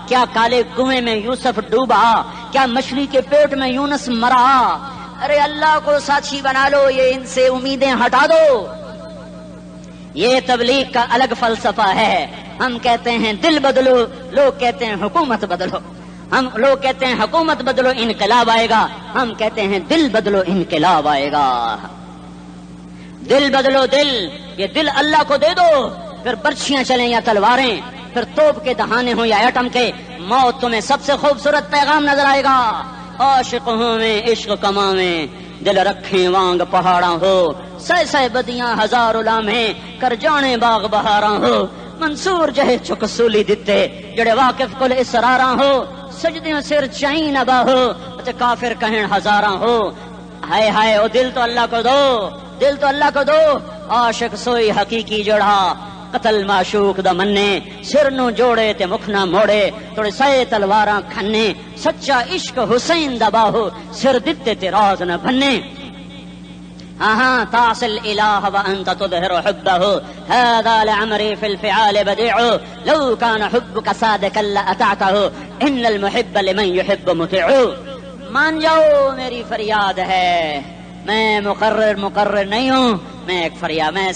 کیا کالے کنویں میں یوسف ڈوبا؟ کیا مچھلی کے پیٹ میں یونس مرا؟ ارے اللہ کو ساتھی بنا لو، یہ ان سے امیدیں ہٹا دو. یہ تبلیغ کا الگ فلسفہ ہے. ہم کہتے ہیں دل بدلو، لوگ کہتے ہیں حکومت بدلو. لوگ کہتے ہیں حکومت بدلو انقلاب آئے گا، ہم کہتے ہیں دل بدلو انقلاب آئے گا. دل بدلو دل، یہ دل اللہ کو دے دو. پھر برچھیاں چلیں یا تلواریں، پھر توپ کے دہانے ہوں یا ایٹم کے، موت تمہیں سب سے خوبصورت پیغام نظر آئے گا. عاشق ہوں میں عشق کماویں، دل رکھیں وانگ پہاڑاں ہو، سہ بدیاں ہزار لامہیں کر جانے باغ بہاراں ہو. منصور جہے چک سولی دتے جڑے واقف کل اسراراں ہو، سجدیاں سر چائیں نبا ہو تے کافر کہیں ہزاراں ہو. ہائے ہائے او دل تو اللہ کو دو، دل تو اللہ کو دو. عاشق سوئی حقیقی جڑا، قتل معشوق دا منے، سر نو جوڑے تے مکھ نہ موڑے، تھوڑے سائے تلواراں کھنے، سچا عشق حسین دا باہو، سر دتے تے راز نہ بھنے. ہاں تعصي الإله وأنت تظهر حبه، هذا لعمري في الفعال بديع، لو كان حبك صادقا لأطعته، إن المحب لمن يحب مطيع. مان جاؤ میری فریاد ہے، میں مقرر نہیں ہوں، میں ایک فریاد، میں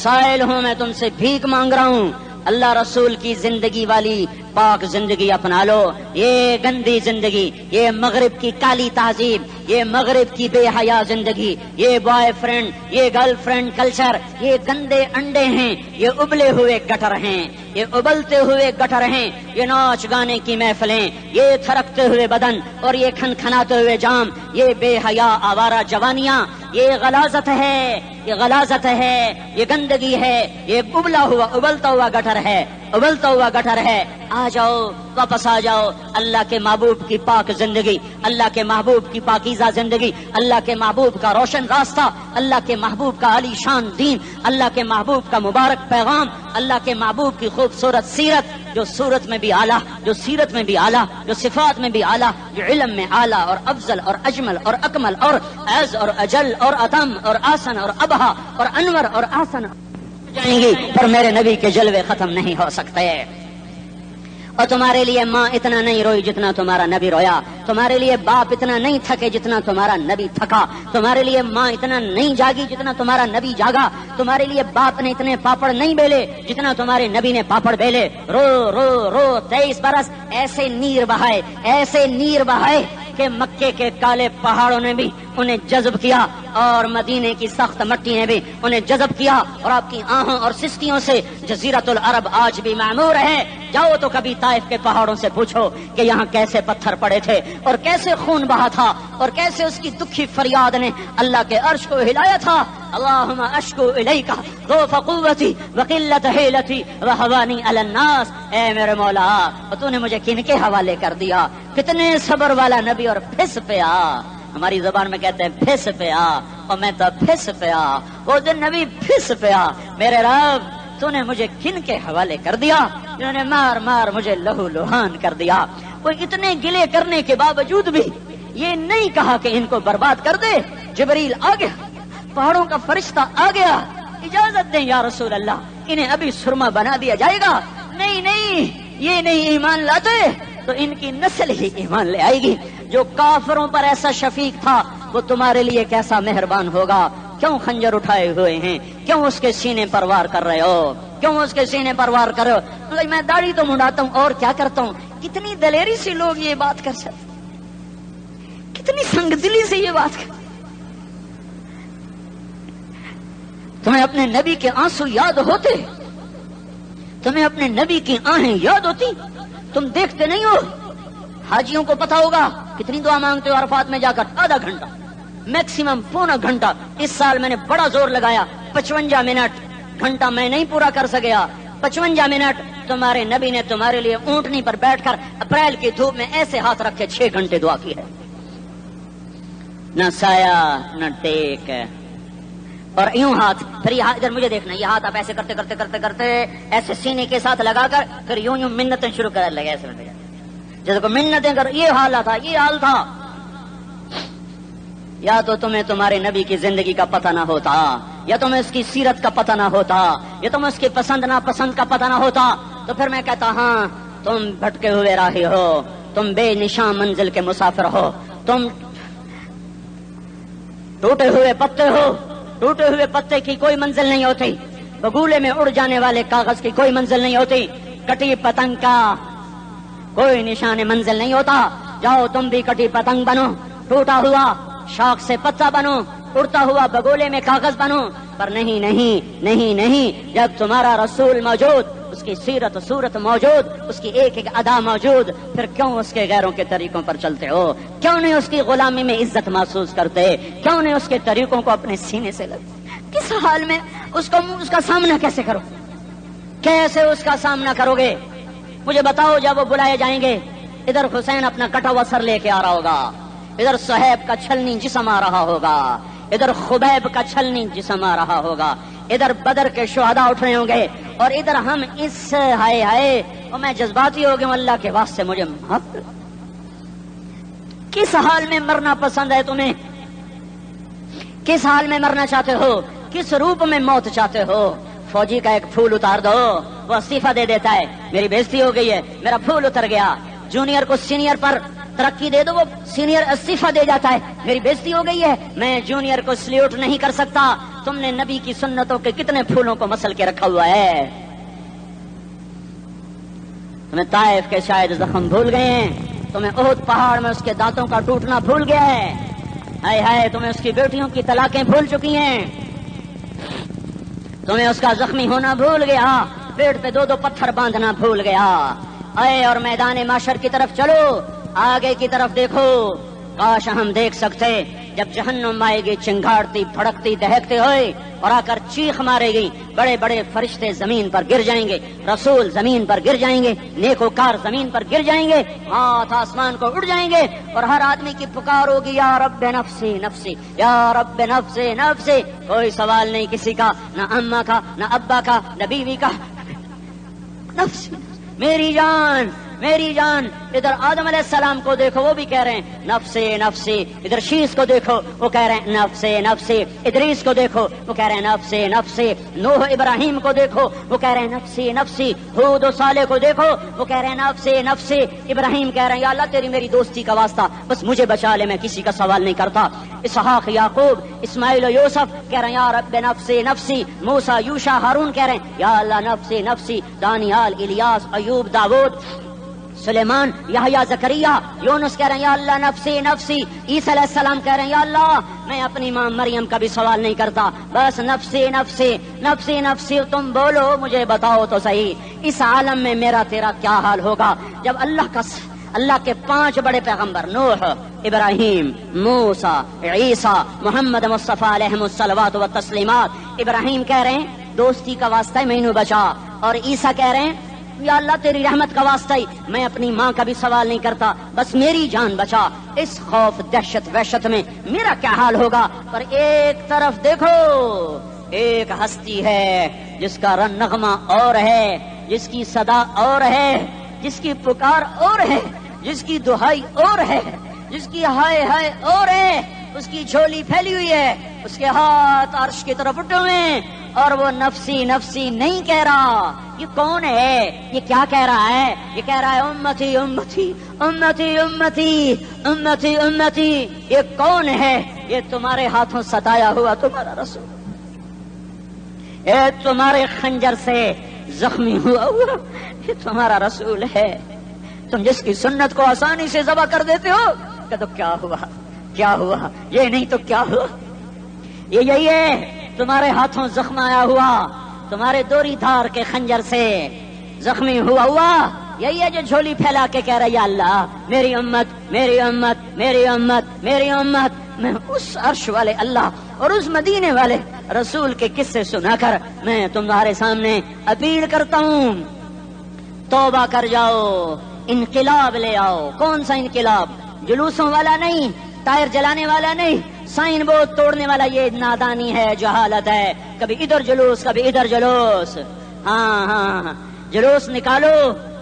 سائل ہوں، میں تم سے بھیک مانگ رہا ہوں. اللہ رسول کی زندگی والی پاک زندگی اپنا لو. یہ گندی زندگی، یہ مغرب کی کالی تہذیب، یہ مغرب کی بے حیا زندگی، یہ بوائے فرینڈ، یہ گرل فرینڈ کلچر، یہ گندے انڈے ہیں، یہ ابلے ہوئے گٹر ہیں، یہ ابلتے ہوئے گٹر ہیں. یہ ناچ گانے کی محفلیں، یہ تھرکتے ہوئے بدن اور یہ کھنکھناتے ہوئے جام، یہ بے حیا آوارہ جوانیاں، یہ غلاظت ہے، یہ غلاظت ہے، یہ گندگی ہے، یہ ابلتا ہوا گٹر ہے، ابلتا ہوا گٹر ہے. آ جاؤ، واپس آ جاؤ. اللہ کے محبوب کی پاک زندگی، اللہ کے محبوب کی پاکیزہ زندگی، اللہ کے محبوب کا روشن راستہ، اللہ کے محبوب کا عالی شان دین، اللہ کے محبوب کا مبارک پیغام، اللہ کے محبوب کی خوبصورت سیرت، جو صورت میں بھی اعلیٰ، جو سیرت میں بھی اعلیٰ، جو صفات میں بھی اعلیٰ، جو علم میں اعلیٰ اور افضل اور اجمل اور اکمل اور اعز اور اجل اور اتم اور آسن اور ابہا اور انور اور آسن جائیں گی، پر میرے نبی کے جلوے ختم نہیں ہو سکتے. اور تمہارے لیے ماں اتنا نہیں روئی جتنا تمہارا نبی رویا، تمہارے لیے باپ اتنا نہیں تھکے جتنا تمہارا نبی تھکا، تمہارے لیے ماں اتنا نہیں جاگی جتنا تمہارا نبی جاگا، تمہارے لیے باپ نے اتنے پاپڑ نہیں بیلے جتنا تمہارے نبی نے پاپڑ بیلے۔ رو رو رو 23 برس ایسے نیر بہائے، ایسے نیر بہائے کہ مکے کے کالے پہاڑوں نے بھی انہیں جذب کیا اور مدینے کی سخت مٹی نے بھی انہیں جذب کیا، اور آپ کی آہوں اور سستیوں سے جزیرت العرب آج بھی معمور ہے۔ جاؤ تو کبھی طائف کے پہاڑوں سے پوچھو کہ یہاں کیسے پتھر پڑے تھے اور کیسے خون بہا تھا اور کیسے اس کی دکھی فریاد نے اللہ کے عرش کو ہلایا تھا۔ اللہم اشکو الیک ضعف قوتی وقلت حیلتی وہوانی علی الناس، اے میرے مولا تو نے مجھے کن کے حوالے کر دیا؟ کتنے صبر والا نبی اور پھس پیا، ہماری زبان میں کہتے ہیں پھس پیا، اور میں تو پھس پیا، وہ دن نبی پھس پیا۔ میرے رب تو نے مجھے کن کے حوالے کر دیا جنہوں نے مار مار مجھے لہو لہان کر دیا؟ وہ اتنے گلے کرنے کے باوجود بھی یہ نہیں کہا کہ ان کو برباد کر دے۔ جبریل آ گیا، پہاڑوں کا فرشتہ آ گیا، اجازت دیں یا رسول اللہ، انہیں ابھی سرما بنا دیا جائے گا۔ نہیں نہیں، یہ نہیں ایمان لاتے تو ان کی نسل ہی ایمان لے آئے گی۔ جو کافروں پر ایسا شفیق تھا وہ تمہارے لیے کیسا مہربان ہوگا۔ کیوں خنجر اٹھائے ہوئے ہیں؟ کیوں اس کے سینے پر وار کر رہے ہو؟ کیوں اس کے سینے پر وار کر رہے ہو؟ میں داڑھی تو منڈاتا ہوں اور کیا کرتا ہوں۔ کتنی دلیری سے لوگ یہ بات کر سکتے، کتنی سنگ دلی سے یہ بات کر۔ تمہیں اپنے نبی کے آنسو یاد ہوتے؟ تمہیں اپنے نبی کی آہیں یاد ہوتی؟ تم دیکھتے نہیں ہو؟ حاجیوں کو پتا ہوگا کتنی دعا مانگتے ہو عرفات میں جا کر؟ آدھا گھنٹہ، میکسیمم پونا گھنٹہ۔ اس سال میں نے بڑا زور لگایا، 55 منٹ، گھنٹہ میں نہیں پورا کر سکیا۔ 55 منٹ تمہارے نبی نے تمہارے لیے اونٹنی پر بیٹھ کر اپریل کی دھوپ میں ایسے ہاتھ رکھے 6 گھنٹے دعا کی ہے۔ نہ سایہ نہ ٹیک، اور یوں ہاتھ، پھر یہ ادھر مجھے دیکھنا، یہ ہاتھ آپ ایسے کرتے کرتے کرتے کرتے ایسے سینے کے ساتھ لگا کر پھر یوں یوں منتیں شروع کر لگے، ایسے جیسے کو منتیں کر۔ یہ حال تھا، یہ حال تھا۔ یا تو تمہیں تمہارے نبی کی زندگی کا پتہ نہ ہوتا، یا تمہیں اس کی سیرت کا پتہ نہ ہوتا، یا تمہیں اس کی پسند ناپسند کا پتہ نہ ہوتا، تو پھر میں کہتا ہاں تم بھٹکے ہوئے راہی ہو، تم بے نشان منزل کے مسافر ہو، تم ٹوٹے ہوئے پتے ہو۔ ٹوٹے ہوئے پتے کی کوئی منزل نہیں ہوتی، بگولے میں اڑ جانے والے کاغذ کی کوئی منزل نہیں ہوتی، کٹی پتنگ کا کوئی نشان منزل نہیں ہوتا۔ جاؤ تم بھی کٹی پتنگ بنو، ٹوٹا ہوا شوق سے پتا بنو، اڑتا ہوا بگولے میں کاغذ بنو، پر نہیں نہیں نہیں نہیں، جب تمہارا رسول موجود، اس کی سیرت صورت موجود، اس کی ایک ایک ادا موجود، پھر کیوں اس کے غیروں کے طریقوں پر چلتے ہو؟ کیوں نہیں اس کی غلامی میں عزت محسوس کرتے؟ کیوں نہیں اس کے طریقوں کو اپنے سینے سے لگتے؟ کس حال میں اس کا سامنا کیسے کرو؟ کیسے اس کا سامنا کرو گے؟ مجھے بتاؤ، جب وہ بلائے جائیں گے، ادھر حسین اپنا کٹا ہوا سر لے کے آ رہا ہوگا، ادھر صہیب کا چھلنی جسم آ رہا ہوگا، ادھر خبیب کا چھلنی جسم آ رہا ہوگا، ادھر بدر کے شہداء اٹھ رہے ہوں گے، اور ادھر ہم اس ہائے ہائے، اور میں جذباتی ہو گیا ہوں، اللہ کے واسطے مجھے معاف۔ کس حال میں مرنا پسند ہے تمہیں؟ کس حال میں مرنا چاہتے ہو؟ کس روپ میں موت چاہتے ہو؟ فوجی کا ایک پھول اتار دو، وہ استعفیٰ دے دیتا ہے، میری بےزتی ہو گئی ہے، میرا پھول اتر گیا۔ جونیئر کو سینئر پر ترقی دے دو، وہ سینئر استعفیٰ دے جاتا ہے، میری بےزتی ہو گئی ہے، میں جونیئر کو سلیوٹ نہیں کر سکتا۔ تم نے نبی کی سنتوں کے کتنے پھولوں کو مسل کے رکھا ہوا ہے؟ تمہیں طائف کے شاید زخم بھول گئے ہیں، تمہیں احد پہاڑ میں اس کے دانتوں کا ٹوٹنا بھول گیا ہے، ہائے ہائے تمہیں اس کی بیٹیوں کی طلاقیں بھول چکی ہیں، تمہیں اس کا زخمی ہونا بھول گیا، پیٹ پہ 2 پتھر باندھنا بھول گیا۔ اے اور میدان معاشر کی طرف چلو، آگے کی طرف دیکھو، کاش ہم دیکھ سکتے جب جہنم آئے گی چنگاڑتی بھڑکتی دہکتے ہوئے اور آ کر چیخ مارے گی، بڑے بڑے فرشتے زمین پر گر جائیں گے، رسول زمین پر گر جائیں گے، نیکوکار زمین پر گر جائیں گے، ہاتھ آسمان کو اڑ جائیں گے، اور ہر آدمی کی پکار ہوگی یا رب نفسی نفسی، یا رب نفسی نفسی۔ کوئی سوال نہیں کسی کا، نہ اماں کا، نہ ابا کا، نہ بیوی کا، نفسی میری جان میری جان. ادھر آدم علیہ السلام کو دیکھو وہ بھی کہہ رہے ہیں نفسی نفسی. ادھر شیس کو دیکھو وہ کہہ رہے ہیں نفسی نفسی. ادریس کو دیکھو وہ کہہ رہے ہیں نفسی نفسی. نوح ابراہیم کو دیکھو وہ کہہ رہے ہیں نفسی نفسی. ہود و صالح کو دیکھو وہ کہہ رہے ہیں نفسی نفسی. ابراہیم کہہ رہے ہیں یا اللہ تیری میری دوستی کا واسطہ بس مجھے بچا لے, میں کسی کا سوال نہیں کرتا. اسحاق یعقوب اسماعیل و یوسف کہہ رہے ہیں یا رب نفسی نفسی. موسیٰ یوشع ہارون کہہ رہے ہیں یا اللہ نفسی نفسی. دانیال الیاس ایوب داود سلیمان یحییٰ زکریا یونس کہہ رہے ہیں یا اللہ نفسی نفسی. عیسیٰ علیہ السلام کہہ رہے ہیں یا اللہ میں اپنی ماں مریم کا بھی سوال نہیں کرتا بس نفسی نفسی نفسی نفسی. تم بولو مجھے بتاؤ تو صحیح اس عالم میں میرا تیرا کیا حال ہوگا جب اللہ کے 5 بڑے پیغمبر نوح ابراہیم موسیٰ عیسیٰ محمد مصطفیٰ علیہ الصلوات و تسلیمات. ابراہیم کہہ رہے ہیں دوستی کا واسطہ ہے مینوں بچا, اور عیسیٰ کہہ رہے ہیں یا اللہ تیری رحمت کا واسطہ ہی میں اپنی ماں کا بھی سوال نہیں کرتا بس میری جان بچا. اس خوف دہشت وحشت میں میرا کیا حال ہوگا. پر ایک طرف دیکھو ایک ہستی ہے جس کا نغمہ اور ہے, جس کی صدا اور ہے, جس کی پکار اور ہے, جس کی دہائی اور ہے, جس کی ہائے ہائے اور ہے. اس کی جھولی پھیلی ہوئی ہے, اس کے ہاتھ عرش کی طرف اٹھے ہوئے ہیں اور وہ نفسی نفسی نہیں کہہ رہا. یہ کون ہے؟ یہ کیا کہہ رہا ہے؟ یہ کہہ رہا ہے امتی امتی امتی امتی امتی امتی. یہ کون ہے؟ یہ تمہارے ہاتھوں ستایا ہوا تمہارا رسول, یہ تمہارے خنجر سے زخمی ہوا یہ تمہارا رسول ہے. تم جس کی سنت کو آسانی سے ذبح کر دیتے ہو کہ تو کیا ہوا کیا ہوا, یہ نہیں تو کیا ہوا. یہ یہی ہے تمہارے ہاتھوں زخم آیا ہوا, تمہارے دوری دھار کے خنجر سے زخمی ہوا یہی ہے جو جھولی پھیلا کے کہہ رہا یا اللہ میری امت میری امت میری امت میری امت. میں اس عرش والے اللہ اور اس مدینے والے رسول کے قصے سنا کر میں تمہارے سامنے اپیل کرتا ہوں توبہ کر جاؤ, انقلاب لے آؤ. کون سا انقلاب؟ جلوسوں والا نہیں, ٹائر جلانے والا نہیں, سائن بورڈ توڑنے والا. یہ نادانی ہے, جہالت ہے. کبھی ادھر جلوس کبھی ادھر جلوس. ہاں جلوس نکالو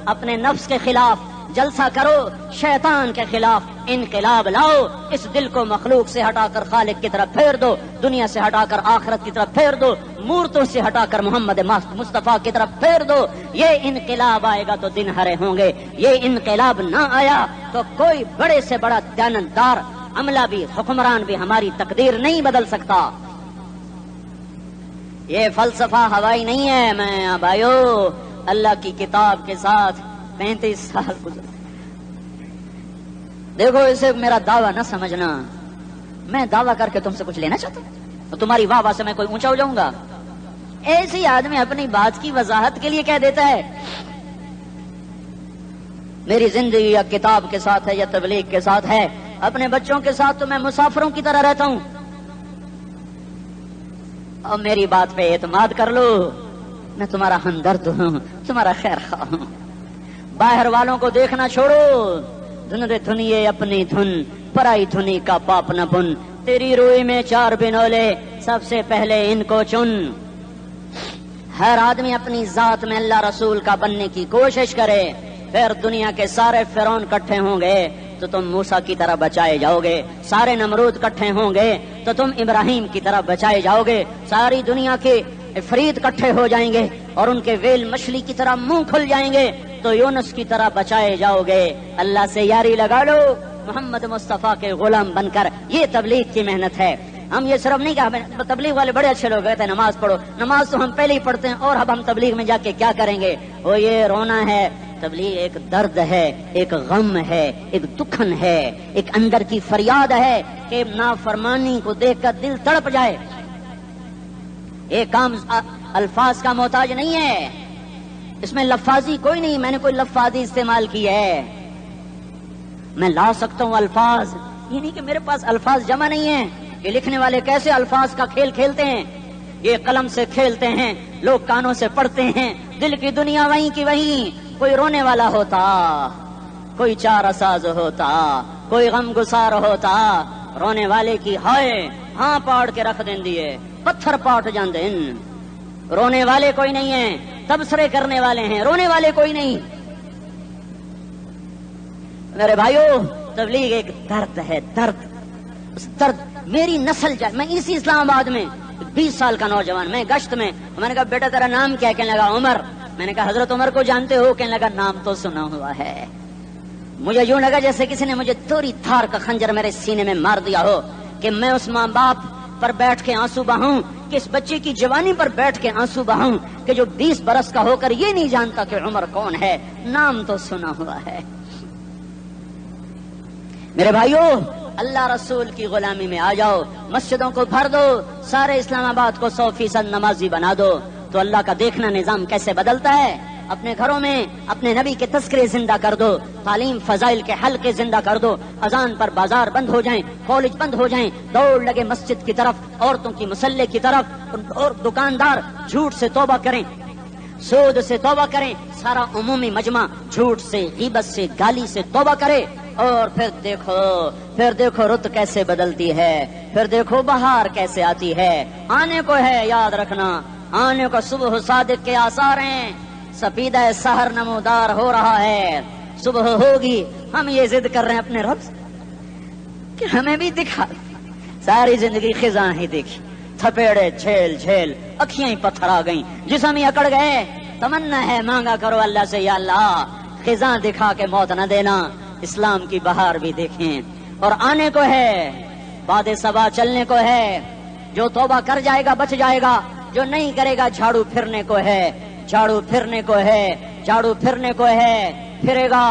اپنے نفس کے خلاف, جلسہ کرو شیطان کے خلاف, انقلاب لاؤ. اس دل کو مخلوق سے ہٹا کر خالق کی طرف پھیر دو, دنیا سے ہٹا کر آخرت کی طرف پھیر دو, مورتوں سے ہٹا کر محمد مصطفیٰ کی طرف پھیر دو. یہ انقلاب آئے گا تو دن ہرے ہوں گے. یہ انقلاب نہ آیا تو کوئی بڑے سے بڑا دیانتدار عملہ بھی حکمران بھی ہماری تقدیر نہیں بدل سکتا. یہ فلسفہ ہوائی نہیں ہے. میں بھائیو اللہ کی کتاب کے ساتھ 35 سال گزرے. دیکھو اسے میرا دعویٰ نہ سمجھنا, میں دعویٰ کر کے تم سے کچھ لینا چاہتا ہوں تو تمہاری واہ واہ سے میں کوئی اونچا ہو جاؤں گا. ایسی آدمی اپنی بات کی وضاحت کے لیے کہہ دیتا ہے میری زندگی یا کتاب کے ساتھ ہے یا تبلیغ کے ساتھ ہے, اپنے بچوں کے ساتھ تو میں مسافروں کی طرح رہتا ہوں. اور میری بات پہ اعتماد کر لو, میں تمہارا ہمدرد ہوں, تمہارا خیر خواہ ہوں. باہر والوں کو دیکھنا چھوڑو, دھن رے دھنیے اپنی دھن, پرائی دھنی کا پاپ نہ بن. تیری روئی میں 4 بنولے, سب سے پہلے ان کو چن. ہر آدمی اپنی ذات میں اللہ رسول کا بننے کی کوشش کرے, پھر دنیا کے سارے فرعون اکٹھے ہوں گے تو تم موسیٰ کی طرح بچائے جاؤ گے, سارے نمرود اکٹھے ہوں گے تو تم ابراہیم کی طرح بچائے جاؤ گے, ساری دنیا کے افریت اکٹھے ہو جائیں گے اور ان کے ویل مچھلی کی طرح منہ کھل جائیں گے تو یونس کی طرح بچائے جاؤ گے. اللہ سے یاری لگا لو محمد مصطفیٰ کے غلام بن کر. یہ تبلیغ کی محنت ہے. ہم یہ صرف نہیں کہا تبلیغ والے بڑے اچھے لوگ کہتے ہیں نماز پڑھو, نماز تو ہم پہلے ہی پڑھتے ہیں اور اب ہم تبلیغ میں جا کے کیا کریں گے. وہ یہ رونا ہے, تبلیغ ایک درد ہے, ایک غم ہے, ایک دکھن ہے, ایک اندر کی فریاد ہے کہ نافرمانی کو دیکھ کر دل تڑپ جائے. ایک کام الفاظ کا محتاج نہیں ہے, اس میں لفاظی کوئی نہیں. میں نے کوئی لفاظی استعمال کی ہے, میں لا سکتا ہوں الفاظ. یہ نہیں کہ میرے پاس الفاظ جمع نہیں ہیں. یہ لکھنے والے کیسے الفاظ کا کھیل کھیلتے ہیں, یہ قلم سے کھیلتے ہیں, لوگ کانوں سے پڑھتے ہیں. دل کی دنیا وہیں کی وہیں. کوئی رونے والا ہوتا, کوئی چارہ ساز ہوتا, کوئی غم گسار ہوتا. رونے والے کی ہائے ہاں پاڑ کے رکھ دیں دیے, پتھر پاٹ جان دیں. رونے والے کوئی نہیں ہیں, تبصرے کرنے والے ہیں, رونے والے کوئی نہیں. میرے بھائیو تبلیغ ایک درد ہے، درد، اس درد میری نسل جائے. میں اسی اسلام آباد میں 20 سال کا نوجوان، میں گشت میں نے کہا بیٹا تیرا نام کیا؟ کہنے لگا عمر. میں نے کہا حضرت عمر کو جانتے ہو؟ کہنے لگا نام تو سنا ہوا ہے. مجھے یوں لگا جیسے کسی نے مجھے توری تھار کا خنجر میرے سینے میں مار دیا ہو کہ میں اس ماں باپ پر بیٹھ کے آنسو بہاؤں، کہ اس بچے کی جوانی پر بیٹھ کے آنسو بہاؤں کہ جو 20 برس کا ہو کر یہ نہیں جانتا کہ عمر کون ہے. نام تو سنا ہوا ہے. میرے بھائیو اللہ رسول کی غلامی میں آ جاؤ، مسجدوں کو بھر دو، سارے اسلام آباد کو 100% نمازی بنا دو، تو اللہ کا دیکھنا نظام کیسے بدلتا ہے. اپنے گھروں میں اپنے نبی کے تذکرے زندہ کر دو، تعلیم فضائل کے حلقے زندہ کر دو، اذان پر بازار بند ہو جائیں، کالج بند ہو جائیں، دوڑ لگے مسجد کی طرف، عورتوں کی مصلے کی طرف، اور دکاندار جھوٹ سے توبہ کریں، سود سے توبہ کریں، سارا عمومی مجمع جھوٹ سے، غیبت سے، گالی سے توبہ کرے. اور پھر دیکھو رت کیسے بدلتی ہے، پھر دیکھو بہار کیسے آتی ہے. آنے کو ہے، یاد رکھنا، آنے کو صبح صادق کے آثار ہیں. سفیدہ سحر نمودار ہو رہا ہے، صبح ہوگی. ہم یہ ضد کر رہے ہیں اپنے رب کہ ہمیں بھی دکھا. ساری زندگی خزاں ہی دیکھی، تھپیڑے جھیل جھیل، اکھیاں ہی پتھر آ گئیں، جسم ہی اکڑ گئے. تمنا ہے مانگا کرو اللہ سے، یا اللہ خزاں دکھا کے موت نہ دینا، اسلام کی بہار بھی دیکھیں. اور آنے کو ہے، باد صبا چلنے کو ہے. جو توبہ کر جائے گا بچ جائے گا، جو نہیں کرے گا جھاڑو پھرنے کو ہے، جھاڑو پھرنے کو ہے، جھاڑو پھرنے کو ہے. پھرے گا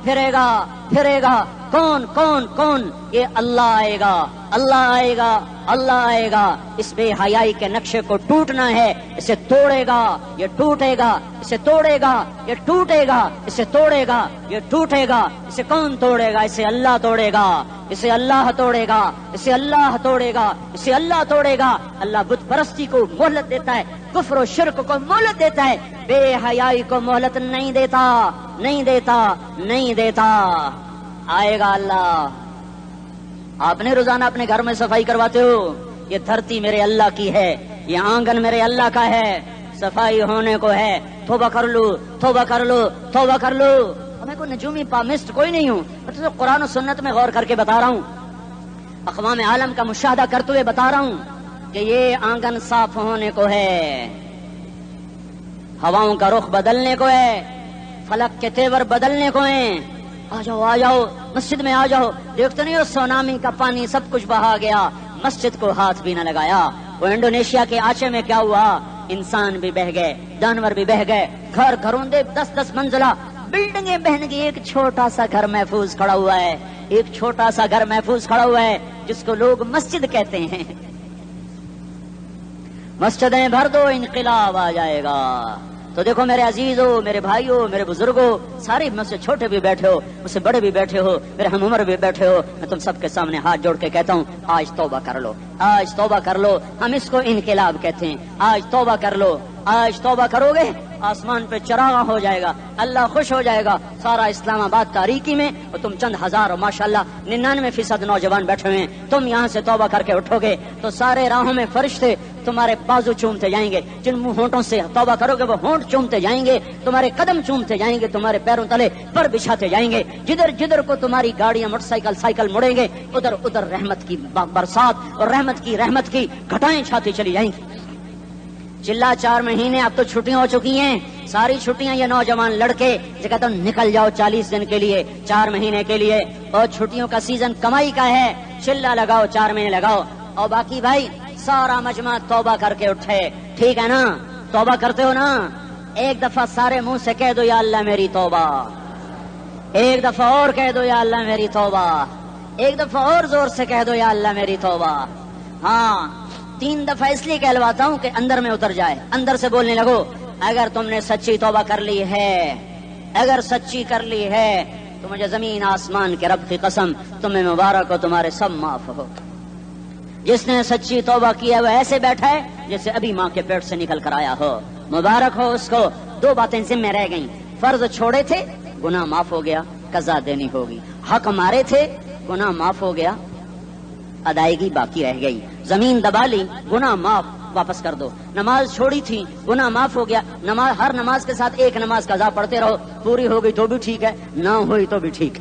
پھرے گا پھرے گا. کون کون کون؟ یہ اللہ آئے گا، اللہ آئے گا، اللہ آئے گا. اس بے حیائی کے نقشے کو ٹوٹنا ہے. اسے توڑے گا یہ ٹوٹے گا، اسے توڑے گا یہ ٹوٹے گا، اسے توڑے گا یہ ٹوٹے گا. اسے کون توڑے گا؟ اسے اللہ توڑے گا، اسے اللہ توڑے گا، اسے اللہ توڑے گا، اسے اللہ توڑے گا. اللہ بت پرستی کو مہلت دیتا ہے، کفر و شرک کو مہلت دیتا ہے، بے حیائی کو مہلت نہیں دیتا، نہیں دیتا، نہیں دیتا. آئے گا اللہ. آپ نے روزانہ اپنے گھر میں صفائی کرواتے ہو. یہ دھرتی میرے اللہ کی ہے، یہ آنگن میرے اللہ کا ہے، صفائی ہونے کو ہے. توبہ کر لو، توبہ کر لو، توبہ کر لو. میں کوئی نجومی پامسٹ کوئی نہیں ہوں، میں تو قرآن و سنت میں غور کر کے بتا رہا ہوں، اقوام عالم کا مشاہدہ کرتے ہوئے بتا رہا ہوں کہ یہ آنگن صاف ہونے کو ہے، ہواؤں کا رخ بدلنے کو ہے، فلک کے تیور بدلنے کو ہیں. آ جاؤ آ جاؤ مسجد میں آ جاؤ. دیکھتے نہیں ہو سونامی کا پانی سب کچھ بہا گیا، مسجد کو ہاتھ بھی نہ لگایا. وہ انڈونیشیا کے آچے میں کیا ہوا؟ انسان بھی بہ گئے، جانور بھی بہ گئے، گھر گھروندے 10-10 منزلہ بلڈنگیں بہن گئی. ایک چھوٹا سا گھر محفوظ کھڑا ہوا ہے، ایک چھوٹا سا گھر محفوظ کھڑا ہوا ہے جس کو لوگ مسجد کہتے ہیں. مسجدیں بھر دو، انقلاب آ جائے گا. تو دیکھو میرے عزیزو، میرے بھائیو، میرے بزرگوں، سارے مجھ سے چھوٹے بھی بیٹھے ہو، مجھ سے بڑے بھی بیٹھے ہو، میرے ہم عمر بھی بیٹھے ہو، میں تم سب کے سامنے ہاتھ جوڑ کے کہتا ہوں آج توبہ کر لو، آج توبہ کر لو. ہم اس کو انقلاب کہتے ہیں. آج توبہ کر لو، آج توبہ کرو گے آسمان پہ چراغاں ہو جائے گا، اللہ خوش ہو جائے گا. سارا اسلام آباد تاریکی میں اور تم چند ہزار اور ماشاءاللہ 99% نوجوان بیٹھے ہوئے ہیں. تم یہاں سے توبہ کر کے اٹھو گے تو سارے راہوں میں فرشتے تمہارے بازو چومتے جائیں گے. جن منہ ہونٹوں سے توبہ کرو گے وہ ہونٹ چومتے جائیں گے، تمہارے قدم چومتے جائیں گے، تمہارے پیروں تلے پر بچھاتے جائیں گے. جدھر جدھر کو تمہاری گاڑیاں موٹر سائیکل سائیکل مڑیں گے ادھر ادھر رحمت کی برسات اور رحمت کی گھٹائیں چھاتی چلی جائیں گی. چلا 4 مہینے اب تو چھٹیاں ہو چکی ہیں، ساری چھٹیاں یہ نوجوان لڑکے کہتا ہوں نکل جاؤ 40 دن کے لیے، 4 مہینے کے لیے. اور چھٹیوں کا سیزن کمائی کا ہے، چلا لگاؤ 4 مہینے لگاؤ. اور باقی بھائی سارا مجمع توبہ کر کے اٹھے. ٹھیک ہے نا؟ توبہ کرتے ہو نا؟ ایک دفعہ سارے منہ سے کہہ دو یا اللہ میری توبہ، ایک دفعہ اور کہہ دو یا اللہ میری توبہ، ایک دفعہ اور زور سے کہہ دو یا اللہ میری توبہ. ہاں 3 دفعہ اس لیے کہلواتا ہوں کہ اندر میں اتر جائے، اندر سے بولنے لگو. اگر تم نے سچی توبہ کر لی ہے، اگر سچی کر لی ہے تو مجھے زمین آسمان کے رب کی قسم تمہیں مبارک ہو، تمہارے سب معاف ہو. جس نے سچی توبہ کی ہے وہ ایسے بیٹھا ہے جیسے ابھی ماں کے پیٹ سے نکل کر آیا ہو. مبارک ہو اس کو. 2 باتیں ذمہ رہ گئیں. فرض چھوڑے تھے، گناہ معاف ہو گیا، قضا دینی ہوگی. حق مارے تھے، گناہ معاف ہو گیا، ادائیگی باقی رہ گئی. زمین دبا لی، گناہ معاف، واپس کر دو. نماز چھوڑی تھی، گناہ معاف ہو گیا. ہر نماز کے ساتھ ایک نماز قضا پڑھتے رہو، پوری ہو گئی تو بھی ٹھیک ہے، نہ ہوئی تو بھی ٹھیک.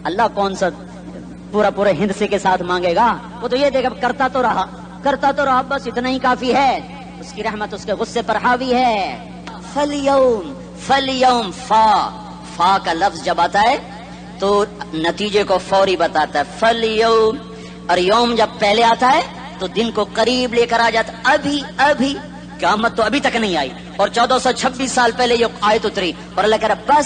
اللہ کون سا پورے ہند سے کے ساتھ مانگے گا؟ وہ تو یہ دیکھا کرتا تو رہا بس اتنا ہی کافی ہے. اس کی رحمت اس کے غصے پر حاوی ہے. فلیوم فا کا لفظ جب آتا ہے تو نتیجے کو فوری بتاتا ہے. فلیوم اور یوم جب پہلے آتا ہے تو دن کو قریب لے کر آ جاتا. ابھی قیامت تو ابھی تک نہیں آئی اور 1426 سال پہلے یہ آیت اتری اور اللہ کہہ رہا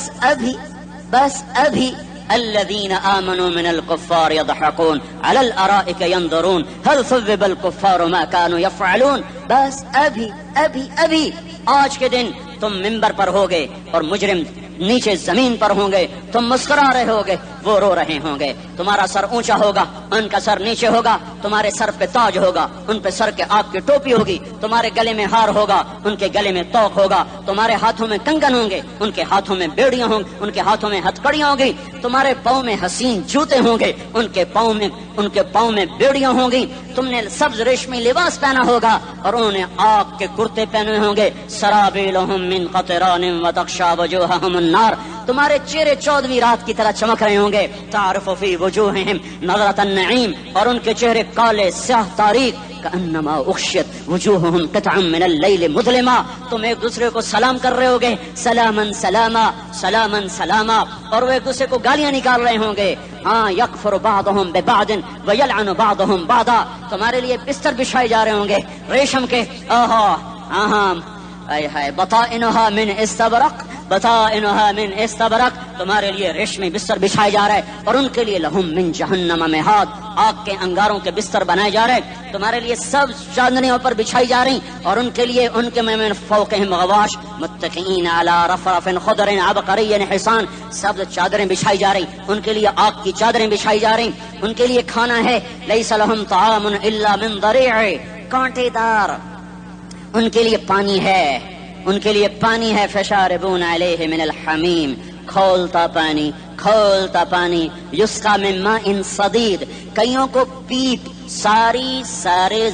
بس ابھی الذين آمنوا من الكفار يضحكون على الارائك ينظرون هل ثوب الكفار ما كانوا يفعلون. بس ابھی آج کے دن تم منبر پر ہوگے اور مجرم نیچے زمین پر ہوں گے. تم مسکرا رہے ہوگے وہ رو رہے ہوں گے. تمہارا سر اونچا ہوگا ان کا سر نیچے ہوگا. تمہارے سر پہ تاج ہوگا ان پہ سر کے آگ کی ٹوپی ہوگی. تمہارے گلے میں ہار ہوگا ان کے گلے میں توق ہوگا. تمہارے ہاتھوں میں کنگن ہوں گے ان کے ہاتھوں میں بیڑیاں ہوں گی. ان کے ہاتھوں میں ہتکڑیاں ہوں گی. تمہارے پاؤں میں حسین جوتے ہوں گے ان کے پاؤں میں بیڑیاں ہوں گی. تم نے سبز ریشمی لباس پہنا ہوگا اور انہوں نے آگ کے کرتے پہنے ہوں گے. سرابیلہم من قطران وتغشی وجوہہم النار. تمہارے چہرے 14ویں رات کی طرح چمک رہے ہوں گے. تعرف فی وجوہہم نظرۃ النعیم اور ان کے چہرے کالے سیاہ تاریک. کأنما اغشیت وجوہہم قطعا من اللیل مظلما. تم ایک دوسرے کو سلام کر رہے ہوگے سلامن سلاما سلامن سلاما اور وہ ایک دوسرے کو گالیاں نکال رہے ہوں گے. ہاں یکفر بعضہم ببعض ویلعن بعضہم بعضا. تمہارے لیے بستر بچھائے جا رہے ہوں گے ریشم کے. بطائنها من استبرق. تمہارے لیے ریشمی بستر بچھائے جا رہے ہیں اور ان کے لیے لہم من جہنم مہاد. آگ کے انگاروں کے بستر بنائے جا رہے ہیں. تمہارے لیے سب چاندنیوں پر بچھائی جا رہی اور ان کے لیے ان کے من فوقہم غواش متکئین علی رفرف خضر عبقری حسان. سب چادریں بچھائی جا رہی ان کے لیے. آگ کی چادریں بچھائی جا رہی. ان کے لیے کھانا ہے لیس لہم طعام الا من ضریع کانٹے دار. ان کے لیے پانی ہے فشاربون علیہ من الحمیم کھولتا پانی یسقا من ماء صدید. کئیوں کو پیپ سارے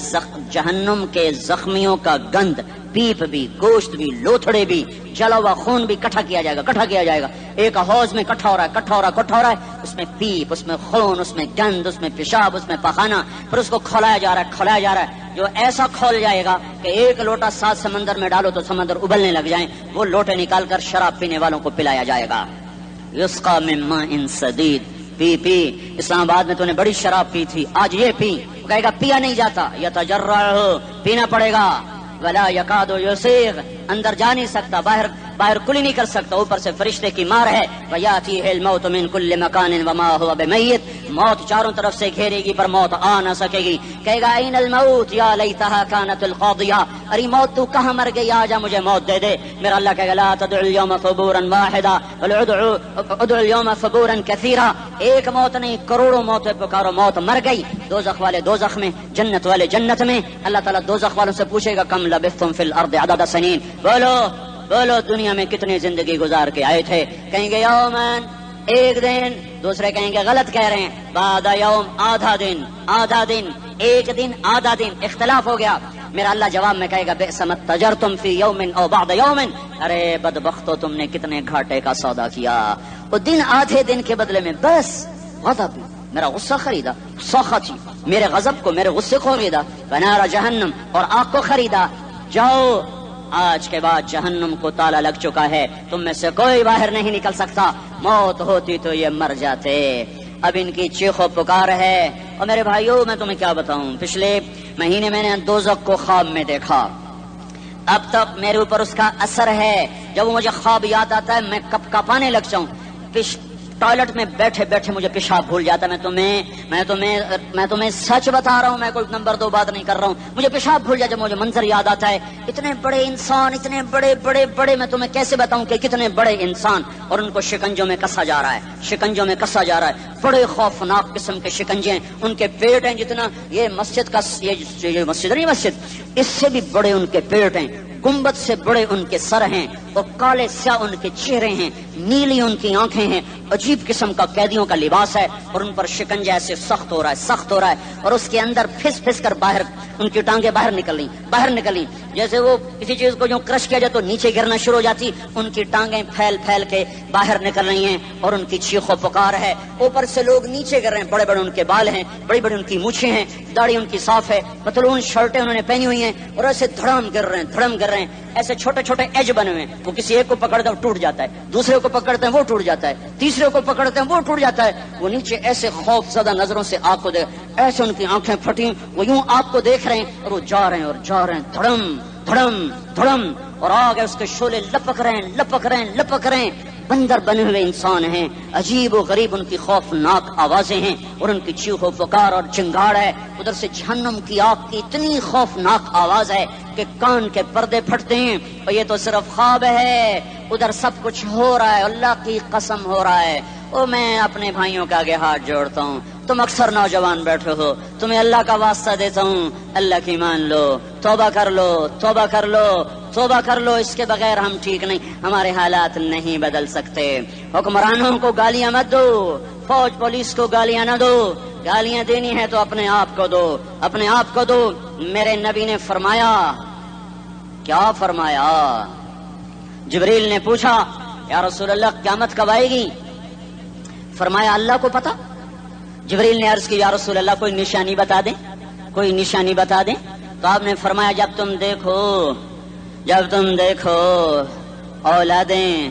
جہنم کے زخمیوں کا گند پیپ بھی گوشت بھی لوتھڑے بھی جلا ہوا خون بھی کٹھا کیا جائے گا. ایک حوض میں کٹھا ہو رہا ہے. اس میں پیپ اس میں خون اس میں گند اس میں پیشاب اس میں پخانہ. پھر اس کو کھولایا جا رہا ہے جو ایسا کھول جائے گا کہ ایک لوٹا 7 سمندر میں ڈالو تو سمندر ابلنے لگ جائیں. وہ لوٹے نکال کر شراب پینے والوں کو پلایا جائے گا. یسقا من ماء صدید. پی اسلام آباد میں تو نے بڑی شراب پی تھی آج یہ پی. کہے گا پیا نہیں جاتا. یتجرعہ پینا پڑے گا. ولا یکاد یسیغ اندر جا نہیں سکتا. باہر کلی نہیں کر سکتا. اوپر سے فرشتے کی مار ہے. ویاتیہ الموت من کل مکان وما هو بمیت. موت چاروں طرف سے گھیرے گی پر موت آ نہ سکے گی. کہے گا این الموت یا لیتہا کانت القاضیہ. ارے موت تو کہاں مر گئی آجا مجھے موت دے دے. میرا اللہ کہے گا لا تدعو اليوم ثبورا واحدا بل ادعو اليوم ثبورا کثیرا. ایک موت نہیں کروڑوں موتیں پکارو. موت مر گئی. دوزخ والے دوزخ میں جنت والے جنت میں. اللہ تعالیٰ دوزخ والوں سے پوچھے گا کم لبثتم فی الارض عدد سنین. بولو دنیا میں کتنی زندگی گزار کے آئے تھے. کہیں گے یومن ایک دن. دوسرے کہیں گے غلط کہہ رہے ہیں بعد یوم آدھا دن ایک دن آدھا دن. اختلاف ہو گیا. میرا اللہ جواب میں کہے گا بئس ما تجرتم فی یوم او بعد یوم. ارے بدبختو تم نے کتنے گھاٹے کا سودا کیا. وہ دن آدھے دن کے بدلے میں بس غضب میرا غصہ خریدا. سخطی میرے غضب کو میرے غصے کو خریدا. بنار جہنم اور آگ کو خریدا. جاؤ آج کے بعد جہنم کو تالا لگ چکا ہے. تم میں سے کوئی باہر نہیں نکل سکتا. موت ہوتی تو یہ مر جاتے. اب ان کی چیخ و پکار ہے. اور میرے بھائیوں میں تمہیں کیا بتاؤں. پچھلے مہینے میں نے دوزخ کو خواب میں دیکھا. اب تک میرے اوپر اس کا اثر ہے. جب مجھے خواب یاد آتا ہے میں کپ کپانے لگ جاؤں. ٹوائلٹ میں بیٹھے مجھے پیشاب بھول جاتا. میں تمہیں سچ بتا رہا ہوں. میں کوئی نمبر 2 بات نہیں کر رہا ہوں. مجھے پیشاب بھول جاتا. مجھے منظر یاد آتا ہے. اتنے بڑے انسان اتنے بڑے میں تمہیں کیسے بتاؤں کہ کتنے بڑے انسان اور ان کو شکنجوں میں کسا جا رہا ہے. بڑے خوفناک قسم کے شکنجے ہیں. ان کے پیٹ ہیں جتنا یہ مسجد کا یہ مسجد نہیں مسجد اس سے بھی بڑے ان کے پیٹ ہیں. گنبد سے بڑے ان کے سر ہیں. اور کالے سیاہ ان کے چہرے ہیں، نیلی ان کی آنکھیں ہیں، عجیب قسم کا قیدیوں کا لباس ہے، اور ان پر شکنجہ ایسے سخت ہو رہا ہے، اور اس کے اندر پھس پھس کر باہر ان کی ٹانگیں باہر نکلی، جیسے وہ کسی چیز کو جو کرش کیا جائے تو نیچے گرنا شروع ہو جاتی، ان کی ٹانگیں پھیل پھیل کے باہر نکل رہی ہیں، اور ان کی چیخ و پکار ہے، اوپر سے لوگ نیچے گر رہے ہیں، بڑے بڑے ان کے بال ہیں، بڑی بڑی ان کی مونچھیں ہیں، داڑھی ان کی صاف ہے، پتلون شرٹیں انہوں نے پہنی ہوئی ہیں، اور ایسے دھڑم گر رہے ہیں، ایسے چھوٹے چھوٹے ایج بنے ہوئے ہیں، وہ کسی ایک کو پکڑتے ہیں وہ ٹوٹ جاتا ہے، دوسرے کو پکڑتے ہیں وہ ٹوٹ جاتا ہے، تیسرے کو پکڑتے ہیں وہ ٹوٹ جاتا ہے، وہ نیچے ایسے خوف زدہ نظروں سے آپ کو دیکھ، ایسے ان کی آنکھیں پھٹی، وہ یوں آپ کو دیکھ رہے ہیں، اور وہ جا رہے ہیں دھڑم دھڑم دھڑم، اور آگے اس کے شعلے لپک رہے ہیں، بندر بنے ہوئے انسان ہیں، عجیب و غریب ان کی خوفناک آوازیں ہیں، اور ان کی چیخ و پکار اور چنگاڑ ہے، ادھر سے جہنم کی آگ کی اتنی خوفناک آواز ہے کہ کان کے پردے پھٹتے ہیں، اور یہ تو صرف خواب ہے، ادھر سب کچھ ہو رہا ہے، اللہ کی قسم ہو رہا ہے۔ او میں اپنے بھائیوں کے آگے ہاتھ جوڑتا ہوں، تم اکثر نوجوان بیٹھے ہو، تمہیں اللہ کا واسطہ دیتا ہوں، اللہ کی مان لو، توبہ کر لو، اس کے بغیر ہم ٹھیک نہیں، ہمارے حالات نہیں بدل سکتے۔ حکمرانوں کو گالیاں مت دو، فوج پولیس کو گالیاں نہ دو، گالیاں دینی ہے تو اپنے آپ کو دو۔ میرے نبی نے فرمایا، کیا فرمایا؟ جبریل نے پوچھا یا رسول اللہ قیامت کب آئے گی؟ فرمایا اللہ کو پتا۔ جبریل نے عرض کی یا رسول اللہ کوئی نشانی بتا دیں، تو آپ نے فرمایا جب تم دیکھو اولادیں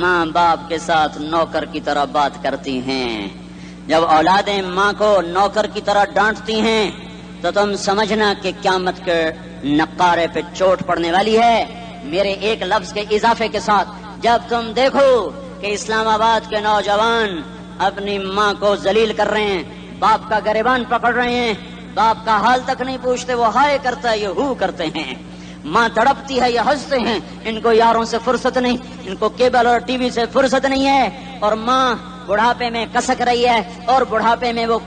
ماں باپ کے ساتھ نوکر کی طرح بات کرتی ہیں، جب اولادیں ماں کو نوکر کی طرح ڈانٹتی ہیں، تو تم سمجھنا کہ قیامت کے نقارے پہ چوٹ پڑنے والی ہے۔ میرے ایک لفظ کے اضافے کے ساتھ، جب تم دیکھو کہ اسلام آباد کے نوجوان اپنی ماں کو ذلیل کر رہے ہیں، باپ کا گریبان پکڑ رہے ہیں، باپ کا حال تک نہیں پوچھتے، وہ ہائے کرتا ہے یہ ہو کرتے ہیں، ماں تڑپتی ہے یہ ہنستے ہیں، ان کو یاروں سے فرصت نہیں، ان کو کیبل اور ٹی وی سے فرصت نہیں ہے، اور ماں بڑھاپے میں کسک رہی ہے، اور بڑھاپے میں وہ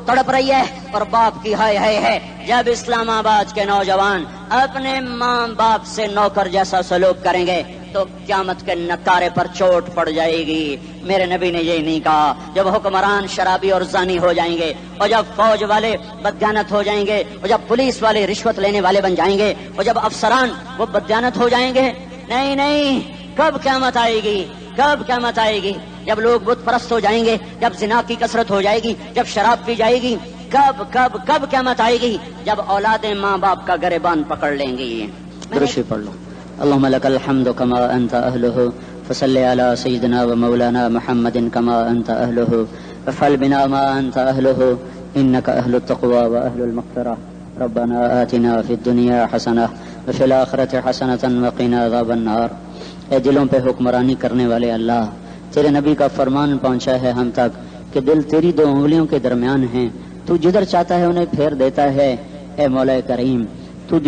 تڑپ رہی ہے، اور باپ کی ہائے ہے۔ جب اسلام آباد کے نوجوان اپنے ماں باپ سے نوکر جیسا سلوک کریں گے تو قیامت کے نکارے پر چوٹ پڑ جائے گی۔ میرے نبی نے یہ نہیں کہا جب حکمران شرابی اور زانی ہو جائیں گے، اور جب فوج والے بددیانت ہو جائیں گے، اور جب پولیس والے رشوت لینے والے بن جائیں گے، اور جب افسران وہ بددیانت ہو جائیں گے، نہیں، کب قیامت آئے گی؟ جب لوگ بت پرست ہو جائیں گے، جب زنا کی کثرت ہو جائے گی، جب شراب پی جائے گی، کب قیامت آئے گی؟ جب اولادیں ماں باپ کا گریبان پکڑ لیں گی۔ درشی پڑھ لو۔ اللهم لك الحمد كما أنت أهله فصل على سيدنا ومولانا محمد كما أنت أهله وافعل بنا ما أنت أهله إنك أهل التقوى وأهل المغفرة ربنا آتنا في الدنيا حسنة وفي الآخرة حسنة وقنا عذاب النار۔ اے دلوں پہ حکمرانی کرنے والے اللہ، تیرے نبی کا فرمان پہنچا ہے ہم تک کہ دل تیری دو انگلیوں کے درمیان ہیں، تو جدھر چاہتا ہے انہیں پھیر دیتا ہے۔ اے مولا کریم، تو